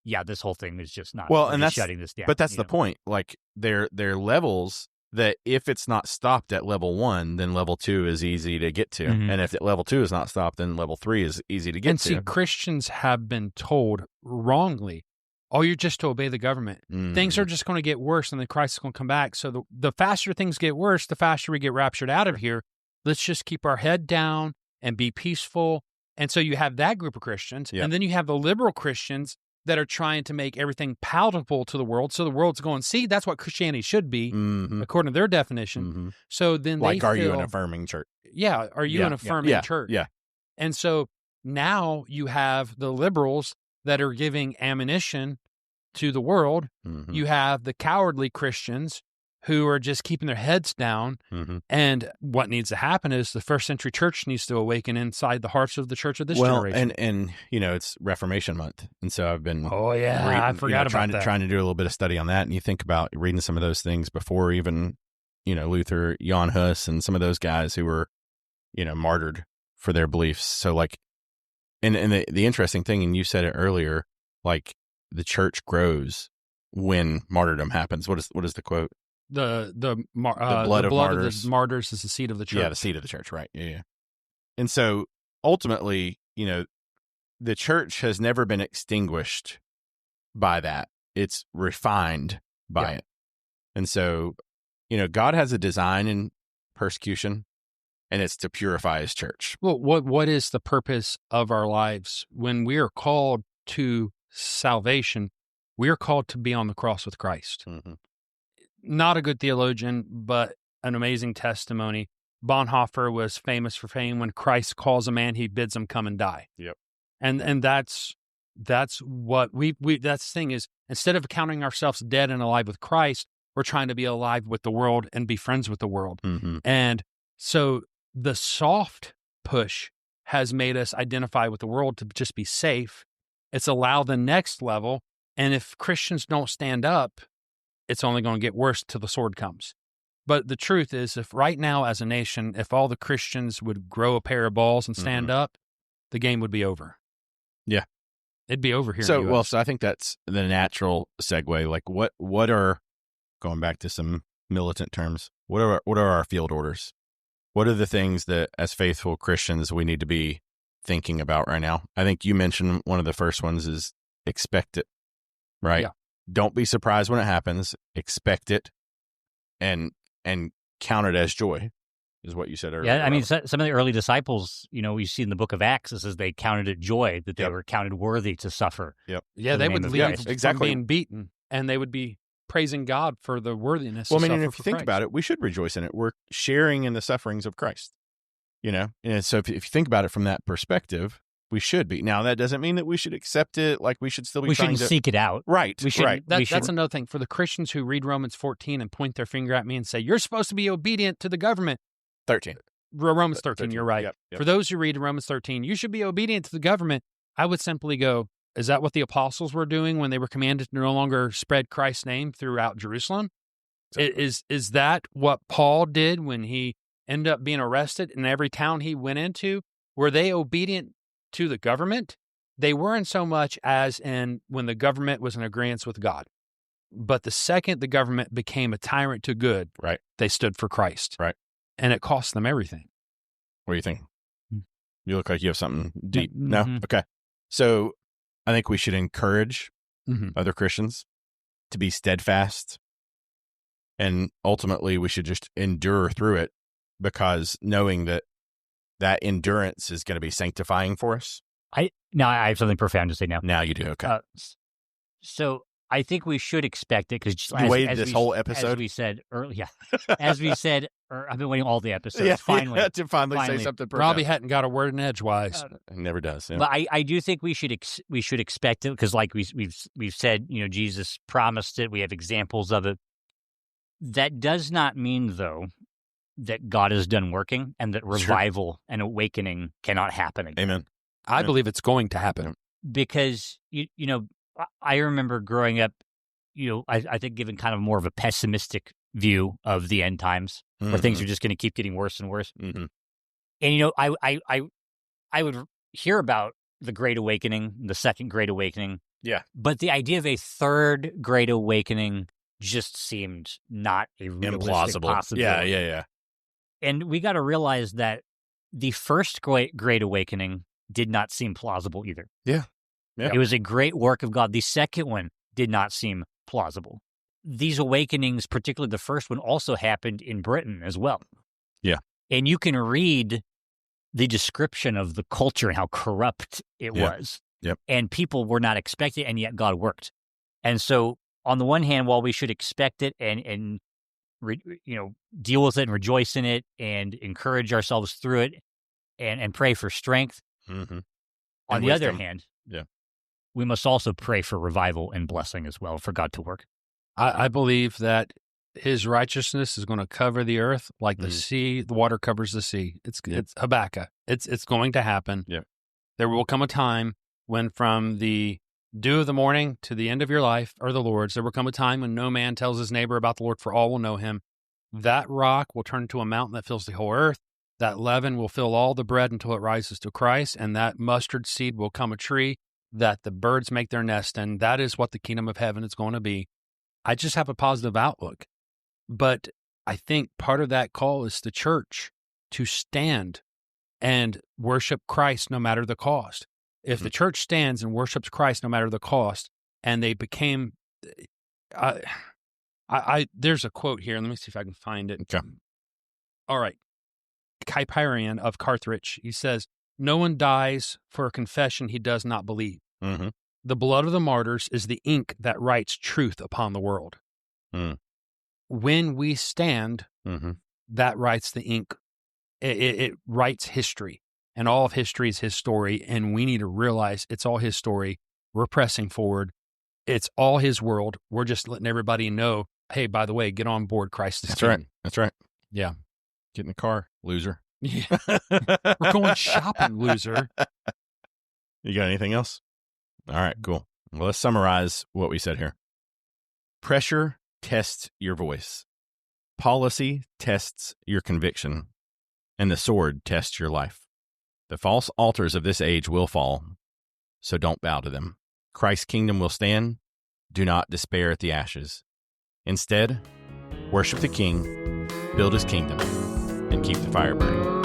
"Yeah, this whole thing is just not and that's shutting this down." But that's the point. Like they're levels that if it's not stopped at level 1, then level 2 is easy to get to. And if level 2 is not stopped, then level 3 is easy to get to. And see, Christians have been told wrongly, you're just to obey the government. Things are just going to get worse and then Christ is going to come back. So the faster things get worse, the faster we get raptured out of here. Let's just keep our head down and be peaceful. And so you have that group of Christians. And then you have the liberal Christians that are trying to make everything palatable to the world. So the world's going, see, that's what Christianity should be, according to their definition. So then are you an affirming church? Yeah. Are you an affirming church? Yeah. And so now you have the liberals that are giving ammunition to the world. You have the cowardly Christians who are just keeping their heads down. And what needs to happen is the first century church needs to awaken inside the hearts of the church of this generation. And it's Reformation Month. And so I've been I forgot about that. Trying to do a little bit of study on that. And you think about reading some of those things before even, Luther, Jan Hus, and some of those guys who were, martyred for their beliefs. So like, and the interesting thing, and you said it earlier, like the church grows when martyrdom happens. What is the quote? The blood of martyrs. Of the martyrs is the seed of the church. Yeah, the seed of the church, right. Yeah. And so ultimately, the church has never been extinguished by that. It's refined by it. And so, God has a design in persecution, and it's to purify his church. Well, what is the purpose of our lives? When we are called to salvation, we are called to be on the cross with Christ. Not a good theologian, but an amazing testimony. Bonhoeffer was famous for saying, when Christ calls a man, he bids him come and die. Yep. And that's what that's the thing is, instead of counting ourselves dead and alive with Christ, we're trying to be alive with the world and be friends with the world. And so the soft push has made us identify with the world to just be safe. It's allow the next level. And if Christians don't stand up, it's only going to get worse till the sword comes. But the truth is, if right now as a nation, if all the Christians would grow a pair of balls and stand up, the game would be over. Yeah. It'd be over here. So I think that's the natural segue. Like what are, going back to some militant terms, what are our field orders? What are the things that as faithful Christians we need to be thinking about right now? I think you mentioned one of the first ones is expect it, right? Yeah. Don't be surprised when it happens. Expect it, and count it as joy, is what you said earlier. Yeah, I mean, some of the early disciples, we see in the book of Acts, it says they counted it joy that they were counted worthy to suffer. Yep. Yeah, they would leave exactly. from being beaten, and they would be praising God for the worthiness. Well, to I mean, and suffer if you for think Christ. about it, we should rejoice in it. We're sharing in the sufferings of Christ, And so if you think about it from that perspective, we should be. Now, that doesn't mean that we should accept it. Like, we should still be we trying shouldn't to seek it out. Right. We should. Right. That's another thing for the Christians who read Romans 14 and point their finger at me and say, "You're supposed to be obedient to the government." 13. Romans 13, you're right. Yep. For those who read Romans 13, you should be obedient to the government. I would simply go, is that what the apostles were doing when they were commanded to no longer spread Christ's name throughout Jerusalem? Exactly. Is that what Paul did when he ended up being arrested in every town he went into? Were they obedient to the government? They weren't so much as in when the government was in agreement with God. But the second the government became a tyrant to good, right, they stood for Christ. Right. And it cost them everything. What do you think? You look like you have something deep. No? Okay. So I think we should encourage other Christians to be steadfast. And ultimately, we should just endure through it, because knowing that endurance is going to be sanctifying for us. I have something profound to say now. Now you do. Okay. So I think we should expect it, because you waited this whole episode. As we said earlier, I've been waiting all the episodes. Finally, to finally say something. Robbie hadn't got a word in edgewise. He never does. Yeah. But I do think we should expect it, because like we've said, Jesus promised it. We have examples of it. That does not mean, though, that God is done working and that revival and awakening cannot happen again. Amen. I believe it's going to happen. Because, I remember growing up, I think given kind of more of a pessimistic view of the end times, where things are just going to keep getting worse and worse. Mm-hmm. And, I would hear about the Great Awakening, the Second Great Awakening. Yeah. But the idea of a third Great Awakening just seemed not a realistic possibility. Yeah. And we got to realize that the first Great Awakening did not seem plausible either. Yeah. It was a great work of God. The second one did not seem plausible. These awakenings, particularly the first one, also happened in Britain as well. Yeah. And you can read the description of the culture and how corrupt it was. Yep. And people were not expecting it, and yet God worked. And so, on the one hand, while we should expect it and deal with it and rejoice in it and encourage ourselves through it and pray for strength, on the other hand, we must also pray for revival and blessing as well, for God to work. I believe that his righteousness is going to cover the earth like the sea. The water covers the sea. It's Habakkuk. It's going to happen. Yeah. There will come a time when from the dew of the morning to the end of your life are the Lord's. There will come a time when no man tells his neighbor about the Lord, for all will know him. That rock will turn into a mountain that fills the whole earth. That leaven will fill all the bread until it rises to Christ, and that mustard seed will come a tree that the birds make their nest in. That is what the kingdom of heaven is going to be. I just have a positive outlook. But I think part of that call is the church to stand and worship Christ no matter the cost. If the church stands and worships Christ no matter the cost, and they became, there's a quote here. Let me see if I can find it. Okay. All right. Kyprian of Carthage, he says, "No one dies for a confession he does not believe. Mm-hmm. The blood of the martyrs is the ink that writes truth upon the world." When we stand, that writes the ink. It writes history. And all of history is his story, and we need to realize it's all his story. We're pressing forward. It's all his world. We're just letting everybody know, hey, by the way, get on board. Christ is king. That's right. Yeah. Get in the car, loser. Yeah. We're going shopping, loser. You got anything else? All right, cool. Well, let's summarize what we said here. Pressure tests your voice. Policy tests your conviction. And the sword tests your life. The false altars of this age will fall, so don't bow to them. Christ's kingdom will stand. Do not despair at the ashes. Instead, worship the King, build his kingdom, and keep the fire burning.